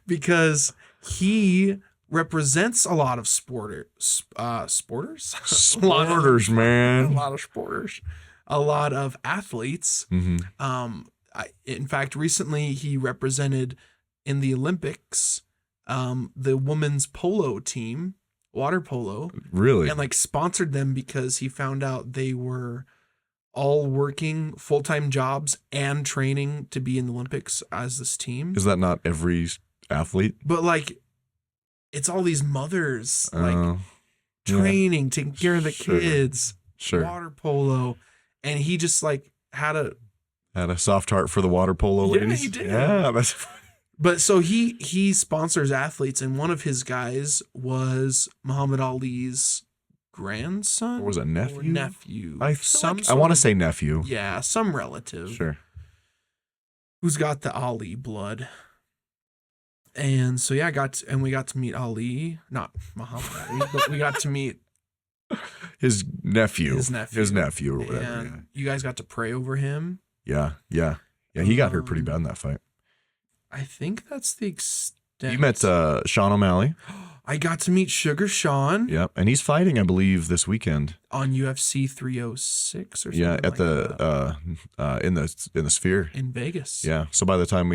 because he represents a lot of sporters. Sporters, man. A lot of sporters. A lot of athletes. Mm-hmm. In fact, recently he represented in the Olympics the women's polo team, water polo. Really? And like sponsored them because he found out they were all working full-time jobs and training to be in the Olympics as this team. Is that not every athlete? But like, it's all these mothers like training, taking care of the kids, water polo. And he just like had a soft heart for the water polo ladies. He did. Yeah, but so he sponsors athletes, and one of his guys was Muhammad Ali's grandson. Or was it nephew? Or nephew. I want to say nephew. Yeah, some relative. Sure. Who's got the Ali blood. And so yeah, we got to meet Ali, not Muhammad Ali, but we got to meet his nephew or whatever. And you guys got to pray over him. Yeah. He got hurt pretty bad in that fight. I think that's the extent. You met Sean O'Malley. I got to meet Sugar Sean. Yep, and he's fighting, I believe, this weekend on UFC 306 or something. Yeah, at in the Sphere in Vegas. Yeah, so by the time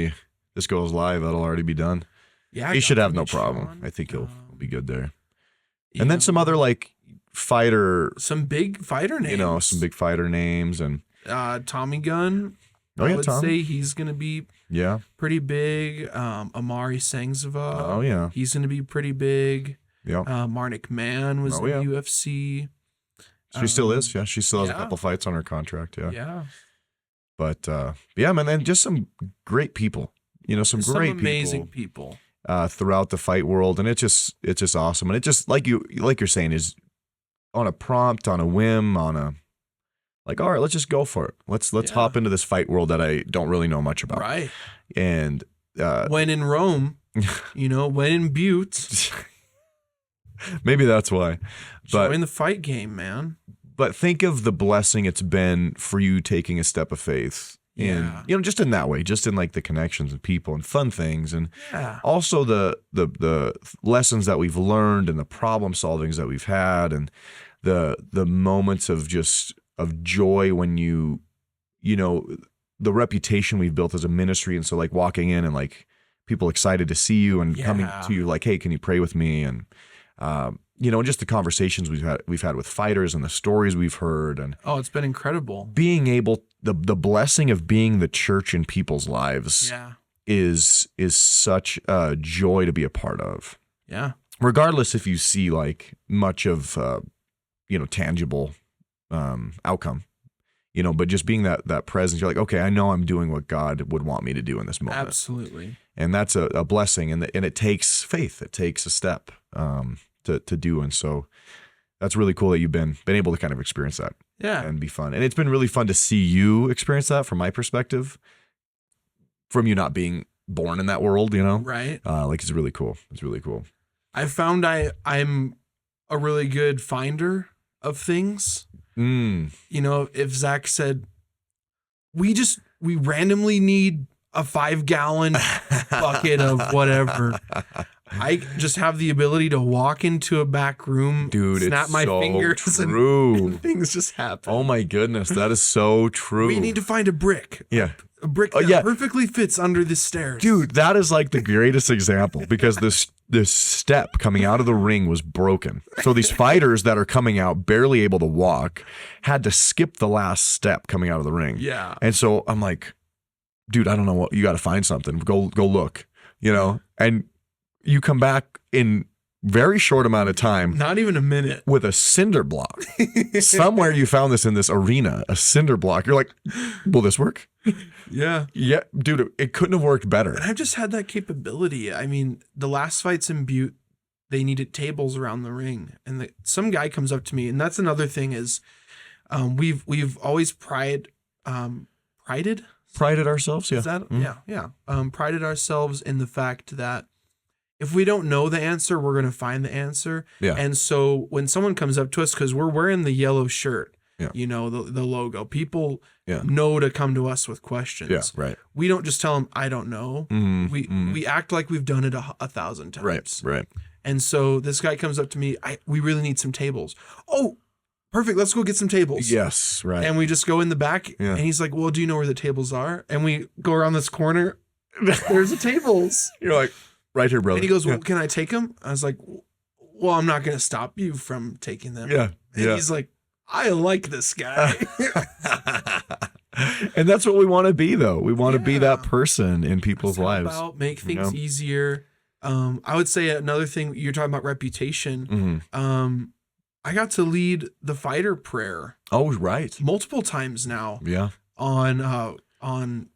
this goes live, that'll already be done. Yeah, he should have no problem. Sean. I think he'll be good there. And then some other some big fighter names. Some big fighter names and Tommy Gunn. I would say he's gonna be pretty big. Amari Sangzava. Oh yeah, he's gonna be pretty big. Yeah. Marnik Mann was in the UFC. She still is. Yeah, she still has a couple fights on her contract. Yeah. Yeah. But yeah, man, and just some great people. Some great amazing people throughout the fight world, and it's just awesome. And it just like you're saying is on a prompt, on a whim, on a. Like, all right, let's just go for it. Let's hop into this fight world that I don't really know much about. Right. And when in Rome, when in Butte. Maybe that's why. But join the fight game, man. But think of the blessing it's been for you taking a step of faith. Yeah. And, just in that way, just in like the connections and people and fun things. And also the lessons that we've learned and the problem solvings that we've had and the moments of joy when the reputation we've built as a ministry. And so like walking in and like people excited to see you and coming to you like, hey, can you pray with me? And, just the conversations we've had with fighters and the stories we've heard. And it's been incredible. Being able, the blessing of being the church in people's lives is such a joy to be a part of. Yeah. Regardless if you see like much of, tangible outcome. but just being that presence, you're like, okay, I know I'm doing what God would want me to do in this moment. Absolutely. And that's a blessing, and it takes faith. It takes a step to do, and so that's really cool that you've been able to kind of experience that. Yeah. And be fun. And it's been really fun to see you experience that from my perspective, from you not being born in that world, Right. It's really cool. It's really cool. I found I'm a really good finder of things. If Zach said, we randomly need a 5-gallon bucket of whatever, I just have the ability to walk into a back room, dude, snap it's my so fingers, true. and things just happen. Oh my goodness, that is so true. We need to find a brick. Yeah. A brick that perfectly fits under the stairs. Dude, that is like the greatest example, because this step coming out of the ring was broken. So these fighters that are coming out barely able to walk had to skip the last step coming out of the ring. Yeah. And so I'm like, dude, I don't know what, you got to find something. Go look, and you come back in very short amount of time. Not even a minute. With a cinder block. Somewhere you found this in this arena, a cinder block. You're like, will this work? Yeah. Yeah, dude, it couldn't have worked better. And I've just had that capability. I mean, the last fights in Butte, they needed tables around the ring. And some guy comes up to me, and that's another thing is we've always prided ourselves, yeah. Is that yeah. Prided ourselves in the fact that if we don't know the answer, we're going to find the answer. Yeah. And so when someone comes up to us, because we're wearing the yellow shirt, yeah. The logo, people yeah. know to come to us with questions. Yeah, right. We don't just tell them, I don't know. We act like we've done it 1,000 times. Right. And so this guy comes up to me, we really need some tables. Oh, perfect. Let's go get some tables. Yes, right. And we just go in the back, and he's like, well, do you know where the tables are? And we go around this corner. There's the tables. You're like, right here, brother. And he goes, well, can I take them? I was like, well, I'm not going to stop you from taking them. Yeah. And he's like, I like this guy. And that's what we want to be, though. We want to be that person in people's lives. Make things easier. I would say another thing, you're talking about reputation. I got to lead the fighter prayer. Oh, right. Multiple times now. Yeah. On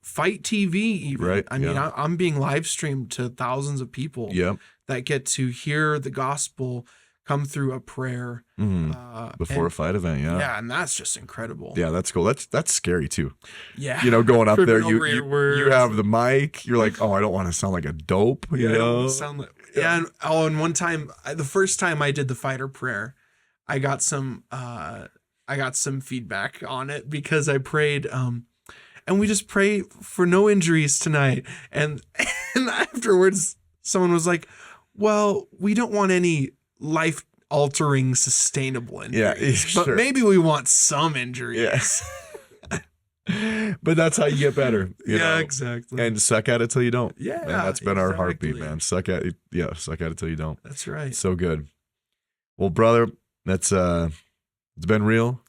Fight TV even. Right. I mean, I'm being live streamed to thousands of people that get to hear the gospel come through a prayer. Before a fight event, yeah. Yeah, and that's just incredible. Yeah, that's cool. That's scary too. Yeah. Going up there, you have the mic. You're like, oh, I don't want to sound like a dope. You know? Sound like, yeah. And one time, the first time I did the fighter prayer, I got some feedback on it because I prayed, and we just pray for no injuries tonight. And afterwards, someone was like, well, we don't want any life-altering, sustainable injuries. Yeah, but maybe we want some injuries. Yes. But that's how you get better. You know? Exactly. And suck at it till you don't. Yeah. And that's been our heartbeat, man. Suck at it till you don't. That's right. So good. Well, brother, that's it's been real.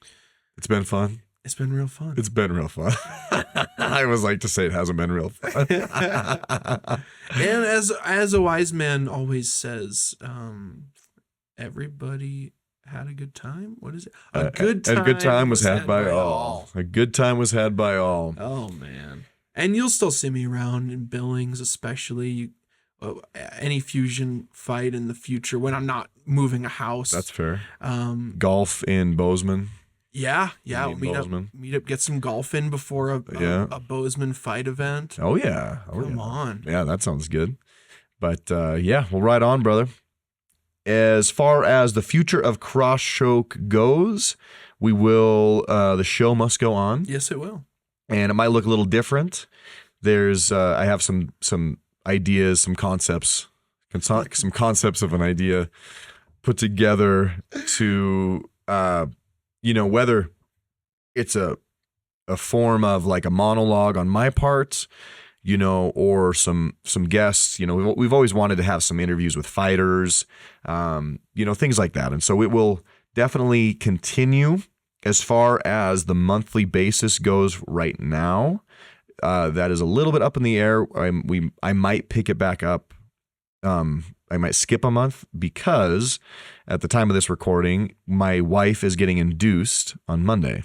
It's been fun. It's been real fun. It's been real fun. I always like to say it hasn't been real fun. And as a wise man always says, everybody had a good time. What is it? A good time was had by all. A good time was had by all. Oh man! And you'll still see me around in Billings, especially any fusion fight in the future when I'm not moving a house. That's fair. Golf in Bozeman. Yeah. We'll meet up, get some golf in before a Bozeman fight event. Oh yeah. Come on. Yeah, that sounds good. But well, right on, brother. As far as the future of Cross Choke goes, we will. The show must go on. Yes, it will. And it might look a little different. There's, I have some ideas, some concepts of an idea put together to, whether it's a form of like a monologue on my part, or some guests. We've always wanted to have some interviews with fighters, things like that. And so it will definitely continue. As far as the monthly basis goes right now, that is a little bit up in the air. I might pick it back up I might skip a month because at the time of this recording, my wife is getting induced on Monday.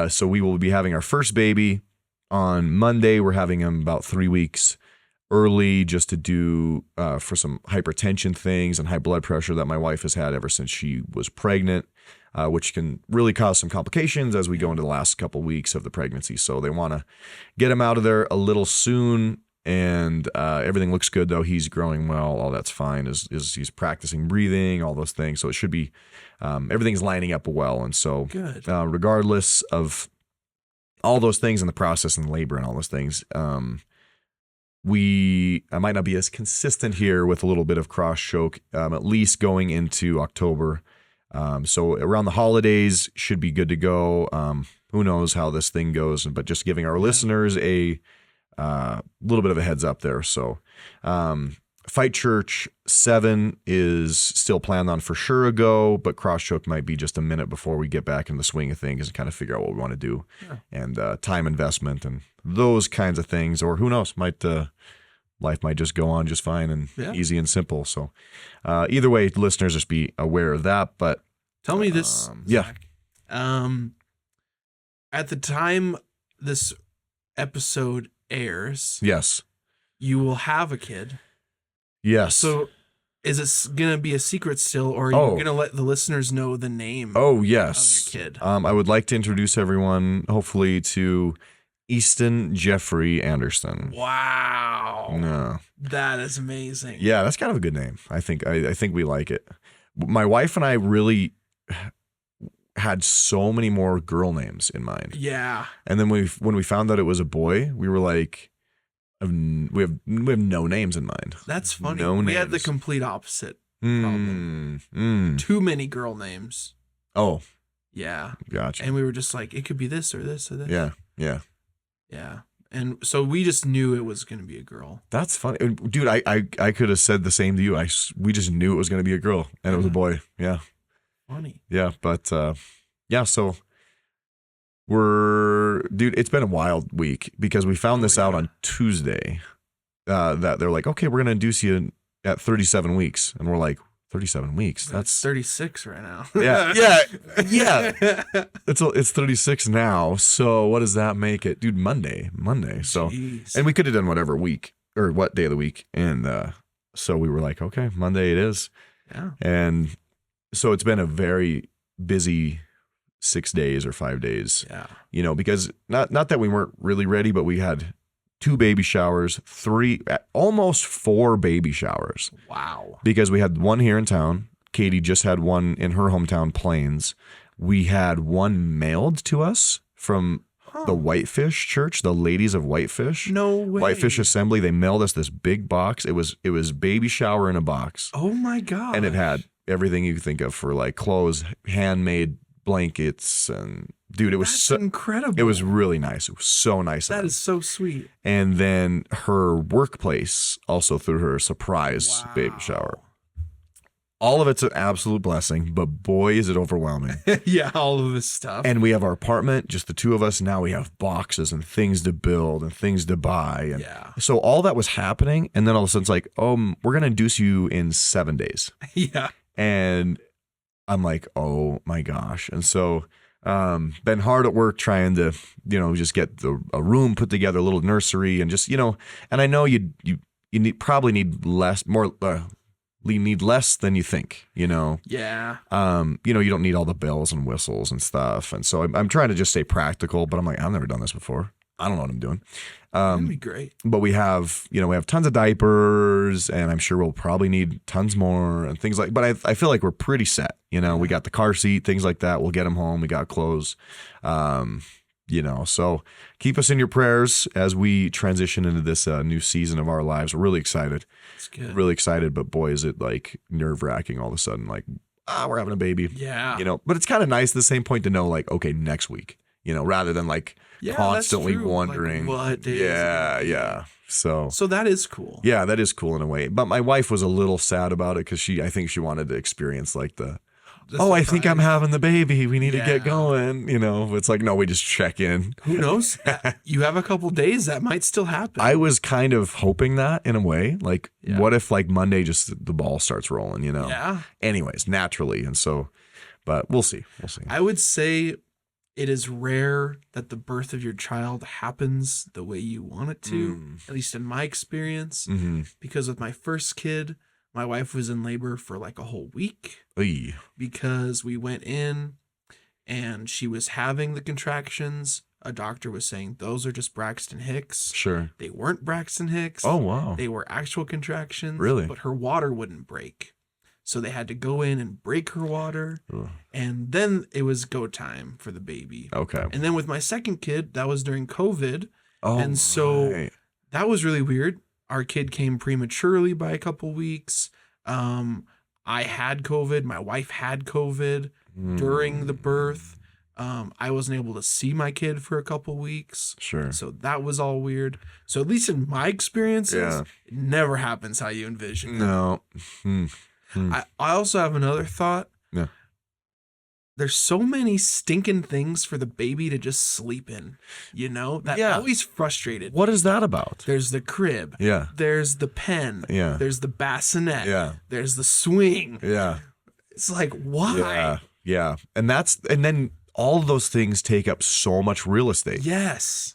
So we will be having our first baby on Monday. We're having him about 3 weeks early just to do for some hypertension things and high blood pressure that my wife has had ever since she was pregnant, which can really cause some complications as we go into the last couple weeks of the pregnancy. So they want to get him out of there a little soon. And everything looks good, though. He's growing well. All that's fine. Is he's practicing breathing, all those things. So it should be everything's lining up well. And so regardless of all those things in the process and labor and all those things, I might not be as consistent here with a little bit of cross choke, at least going into October. So around the holidays should be good to go. Who knows how this thing goes, but just giving our listeners a little bit of a heads up there. So, Fight Church 7 is still planned on for sure a go, but Cross Choke might be just a minute before we get back in the swing of things and kind of figure out what we want to do and time investment and those kinds of things. Or who knows, life might just go on just fine and easy and simple. So, either way, listeners, just be aware of that. But tell me this, Zach. At the time this episode airs, yes, you will have a kid. Yes. So is it going to be a secret still, or are you going to let the listeners know the name of your kid? I would like to introduce everyone, hopefully, to Easton Jeffrey Anderson. Wow. No. That is amazing. Yeah, that's kind of a good name. I think we like it. My wife and I really had so many more girl names in mind. Yeah. And then when we found out it was a boy, we were like, we have no names in mind. That's funny. No we names. had the complete opposite problem. Too many girl names. Oh. Yeah. Gotcha. And we were just like, it could be this or this or this. Yeah. Yeah. Yeah. And so we just knew it was going to be a girl. That's funny. Dude, I could have said the same to you. We just knew it was going to be a girl and it was a boy. Yeah. Funny. Yeah, but so it's been a wild week because we found this out on Tuesday that they're like, okay, we're going to induce you at 37 weeks. And we're like, 37 weeks? That's 36 right now. Yeah. It's 36 now. So what does that make it? Dude, Monday. So, Jeez. And we could have done whatever week or what day of the week. And so we were like, okay, Monday it is. Yeah. And so it's been a very busy 6 days or 5 days. Yeah. Because not that we weren't really ready, but we had 2 baby showers, 3, almost 4 baby showers. Wow. Because we had one here in town. Katie just had one in her hometown, Plains. We had one mailed to us from the Whitefish Church, the Ladies of Whitefish. No way. Whitefish Assembly. They mailed us this big box. It was baby shower in a box. Oh my God. And it had everything you could think of for like clothes, handmade blankets, and dude, it was incredible. It was really nice. It was so nice. That is so sweet. And then her workplace also threw her a surprise baby shower. All of it's an absolute blessing, but boy, is it overwhelming. Yeah, all of this stuff. And we have our apartment, just the 2 of us. Now we have boxes and things to build and things to buy. And so all that was happening. And then all of a sudden it's like, we're going to induce you in 7 days. Yeah. And I'm like, oh my gosh. And so been hard at work trying to, just get a room put together, a little nursery, and just, and I know you probably need less than you think, Yeah. You don't need all the bells and whistles and stuff. And so I'm trying to just stay practical, but I'm like, I've never done this before. I don't know what I'm doing. That'd be great. But we have tons of diapers, and I'm sure we'll probably need tons more and things but I feel like we're pretty set. We got the car seat, things like that. We'll get them home. We got clothes. So keep us in your prayers as we transition into this new season of our lives. We're really excited. That's good. Really excited, but boy, is it like nerve wracking all of a sudden, like, we're having a baby. Yeah. But it's kind of nice at the same point to know, like, okay, next week, rather than like constantly wondering. Like, what day yeah. So that is cool. Yeah, that is cool in a way. But my wife was a little sad about it because I think she wanted to experience like the I think I'm surprise. having the baby. We need to Yeah. get going. It's like, no, we just check in. Who knows? You have a couple days that might still happen. I was kind of hoping that in a way. Like, Yeah. what if like Monday just the ball starts rolling, Yeah. Anyways, naturally. And so, but we'll see. I would say it is rare that the birth of your child happens the way you want it to, at least in my experience. Mm-hmm. Because with my first kid, my wife was in labor for like a whole week because we went in and she was having the contractions. A doctor was saying those are just Braxton Hicks. Sure. They weren't Braxton Hicks. Oh, wow. They were actual contractions. Really? But her water wouldn't break. So they had to go in and break her water. Ugh. And then it was go time for the baby. Okay. And then with my second kid, that was during COVID. Oh, and so right. that was really weird. Our kid came prematurely by a couple weeks. I had COVID. My wife had COVID during the birth. I wasn't able to see my kid for a couple weeks. Sure. So that was all weird. So at least in my experiences, it never happens how you envision it. No. I also have another thought. Yeah. There's so many stinking things for the baby to just sleep in, that always frustrated. What is that about? There's the crib. Yeah. There's the pen. Yeah. There's the bassinet. Yeah. There's the swing. Yeah. It's like, why? Yeah. Yeah. And then all of those things take up so much real estate. Yes.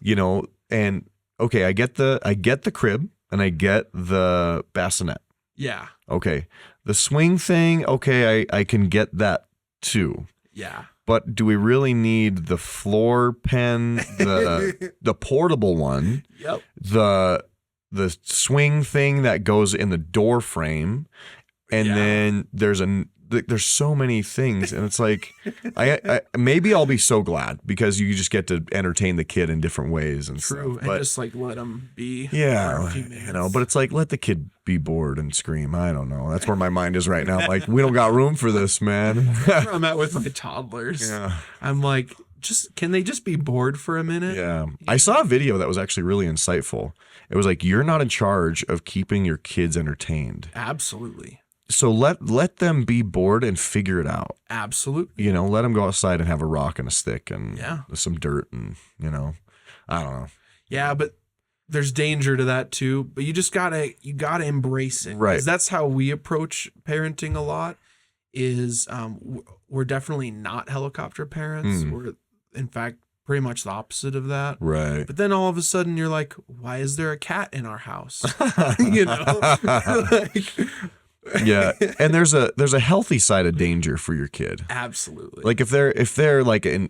And okay, I get the crib and I get the bassinet. Yeah. Okay. The swing thing, okay, I can get that too. Yeah. But do we really need the floor pen, the portable one, Yep. the swing thing that goes in the door frame, and then there's so many things, and it's like I maybe I'll be so glad because you just get to entertain the kid in different ways and True. stuff. And But just like let them be. for yeah, a few minutes. but it's like let the kid be bored and scream. I don't know. That's where my mind is right now. Like we don't got room for this, man. That's where I'm at with my toddlers. Yeah. I'm like, can they just be bored for a minute? Yeah. I saw a video that was actually really insightful. It was like, you're not in charge of keeping your kids entertained. Absolutely. So let them be bored and figure it out. Absolutely. Let them go outside and have a rock and a stick and Yeah. some dirt and, I don't know. Yeah, but there's danger to that too. But you just gotta embrace it. Right. 'Cause that's how we approach parenting a lot. Is we're definitely not helicopter parents. We're in fact pretty much the opposite of that. Right. But then all of a sudden you're like, why is there a cat in our house? Like, Yeah. And there's a healthy side of danger for your kid. absolutely. Like if they're like in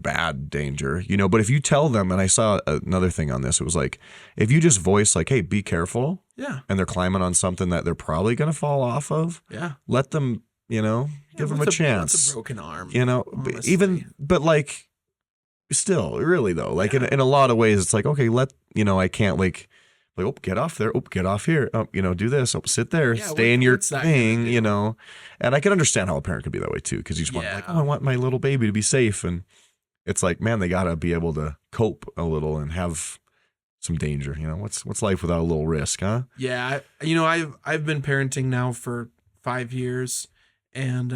bad danger, but if you tell them, and I saw another thing on this, it was like if you just voice like, hey, be careful, yeah. and they're climbing on something that they're probably gonna fall off of, Yeah. let them, give them a What's chance. a broken arm. But but like still, really though, like in a lot of ways, it's like, okay, I can't like, oh, get off there. Oh, get off here. Oh, do this. Oh, sit there. Yeah, Stay in your what's that thing, gonna do? And I can understand how a parent could be that way too, because you just want like, Yeah. oh, I want my little baby to be safe. And it's like, man, they gotta be able to cope a little and have some danger. What's life without a little risk, huh? Yeah. I've been parenting now for 5 years, and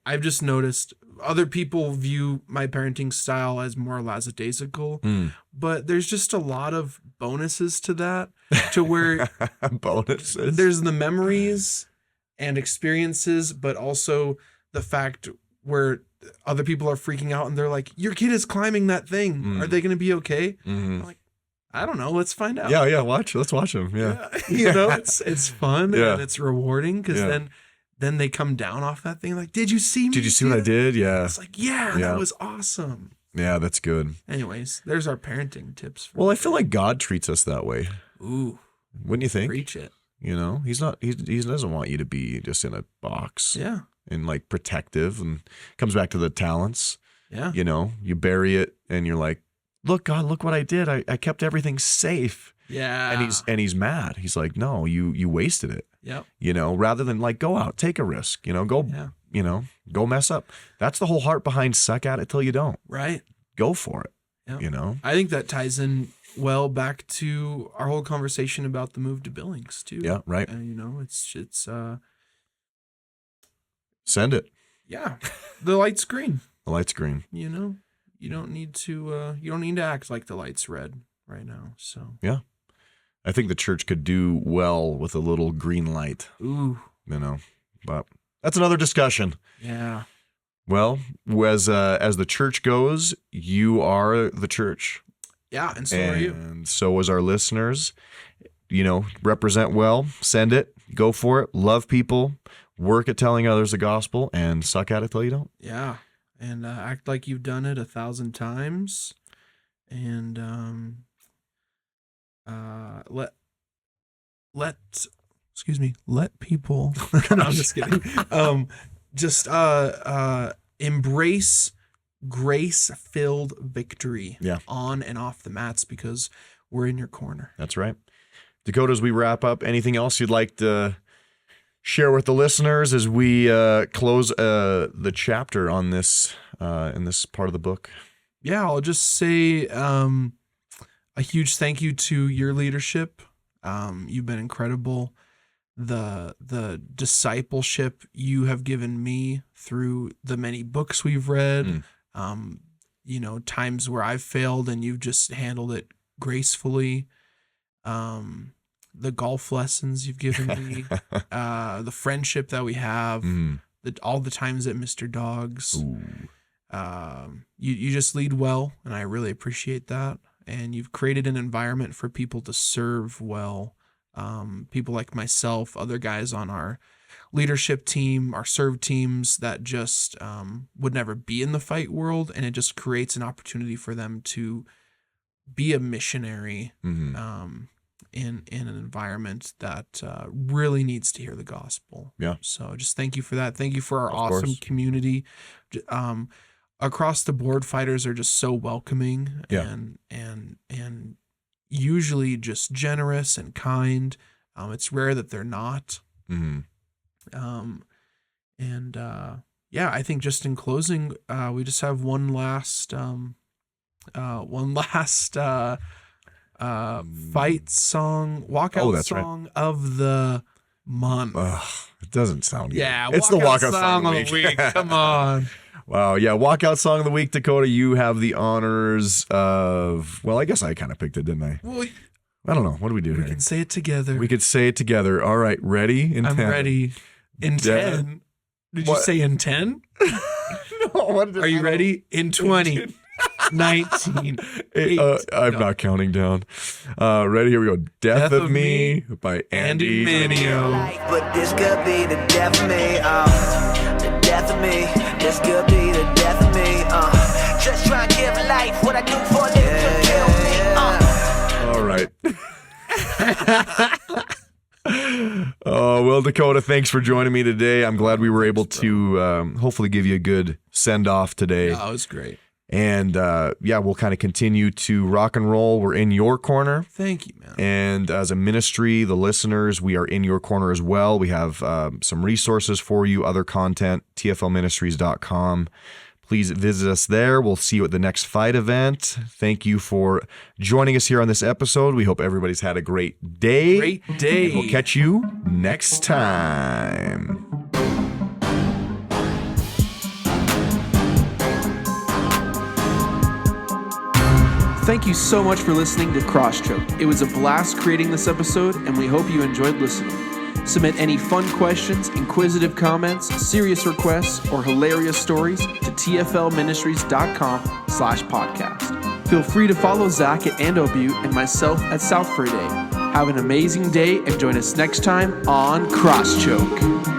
I've just noticed other people view my parenting style as more lackadaisical, but there's just a lot of bonuses to that, to where Bonuses. there's the memories and experiences, but also the fact where other people are freaking out and they're like, your kid is climbing that thing. Are they going to be okay? I'm like, I don't know. Let's find out. Yeah. Let's watch them. Yeah. It's fun and it's rewarding because then they come down off that thing like, did you see me? Did you see what I did? Yeah. It's like, that was awesome. Yeah, that's good. Anyways, there's our parenting tips. Well, I feel like God treats us that way. Ooh, Wouldn't you think? preach it. He's not. He doesn't want you to be just in a box. Yeah. And like protective, and comes back to the talents. Yeah. You bury it, and you're like, "Look, God, look what I did. I kept everything safe." Yeah. And he's mad. He's like, "No, you wasted it." Yep. Rather than like go out, take a risk. Go. Go mess up. That's the whole heart behind suck at it till you don't. Right. Go for it. Yep. I think that ties in well back to our whole conversation about the move to Billings too. Yeah. Right. And it's Send it. Yeah, the light's green. The light's green. You know, you don't need to act like the light's red right now. So Yeah. I think the church could do well with a little green light, ooh, but that's another discussion. yeah, Well, as the church goes, you are the church. yeah, and so are you. And so as our listeners, represent well, send it, go for it, love people, work at telling others the gospel, and suck at it till you don't. Yeah, and act like you've done it 1,000 times, and let people. No, I'm just kidding. Embrace grace-filled victory. Yeah. On and off the mats, because we're in your corner. That's right. Dakota, as we wrap up, anything else you'd like to share with the listeners as we close the chapter on this in this part of the book? Yeah, I'll just say a huge thank you to your leadership. You've been incredible. The discipleship you have given me through the many books we've read, times where I've failed and you've just handled it gracefully. The golf lessons you've given me, the friendship that we have, all the times at Mr. Dogs. You just lead well, and I really appreciate that. And you've created an environment for people to serve well. People like myself, other guys on our leadership team, our serve teams that just would never be in the fight world, and it just creates an opportunity for them to be a missionary in an environment that really needs to hear the gospel. Yeah. So just thank you for that. Thank you for our Of awesome course. community. Across the board, fighters are just so welcoming and usually just generous and kind. It's rare that they're not. I think just in closing, we just have one last fight song, walkout song of the month. It doesn't sound good. Yeah, it's the walkout song of the week. Come on. Wow. Yeah. Walkout song of the week, Dakota. You have the honors of, well, I guess I kind of picked it, didn't I? Well, I don't know. What do we do we here? can say it together. We could say it together. All right. Ready? In I'm 10. ready. In 10. Did you say in 10? No. Are you ready? In 20. 19. I'm not counting down. Ready? Here we go. Death of Me by Andy Mineo. But this could be the death of me, the death of me. This could be the death of me, just try to give life what I do for a living to kill me, All right. Well, Dakota, thanks for joining me today. I'm glad we were able to hopefully give you a good send-off today. That was great. And we'll kind of continue to rock and roll. We're in your corner. Thank you, man. And as a ministry, the listeners, we are in your corner as well. We have some resources for you, other content, tflministries.com. Please visit us there. We'll see you at the next fight event. Thank you for joining us here on this episode. We hope everybody's had a great day. Great day. And we'll catch you next time. Thank you so much for listening to Crosschoke. It was a blast creating this episode, and we hope you enjoyed listening. Submit any fun questions, inquisitive comments, serious requests, or hilarious stories to tflministries.com/podcast. Feel free to follow Zach at Ando Butte and myself at South for a Day. Have an amazing day and join us next time on Crosschoke.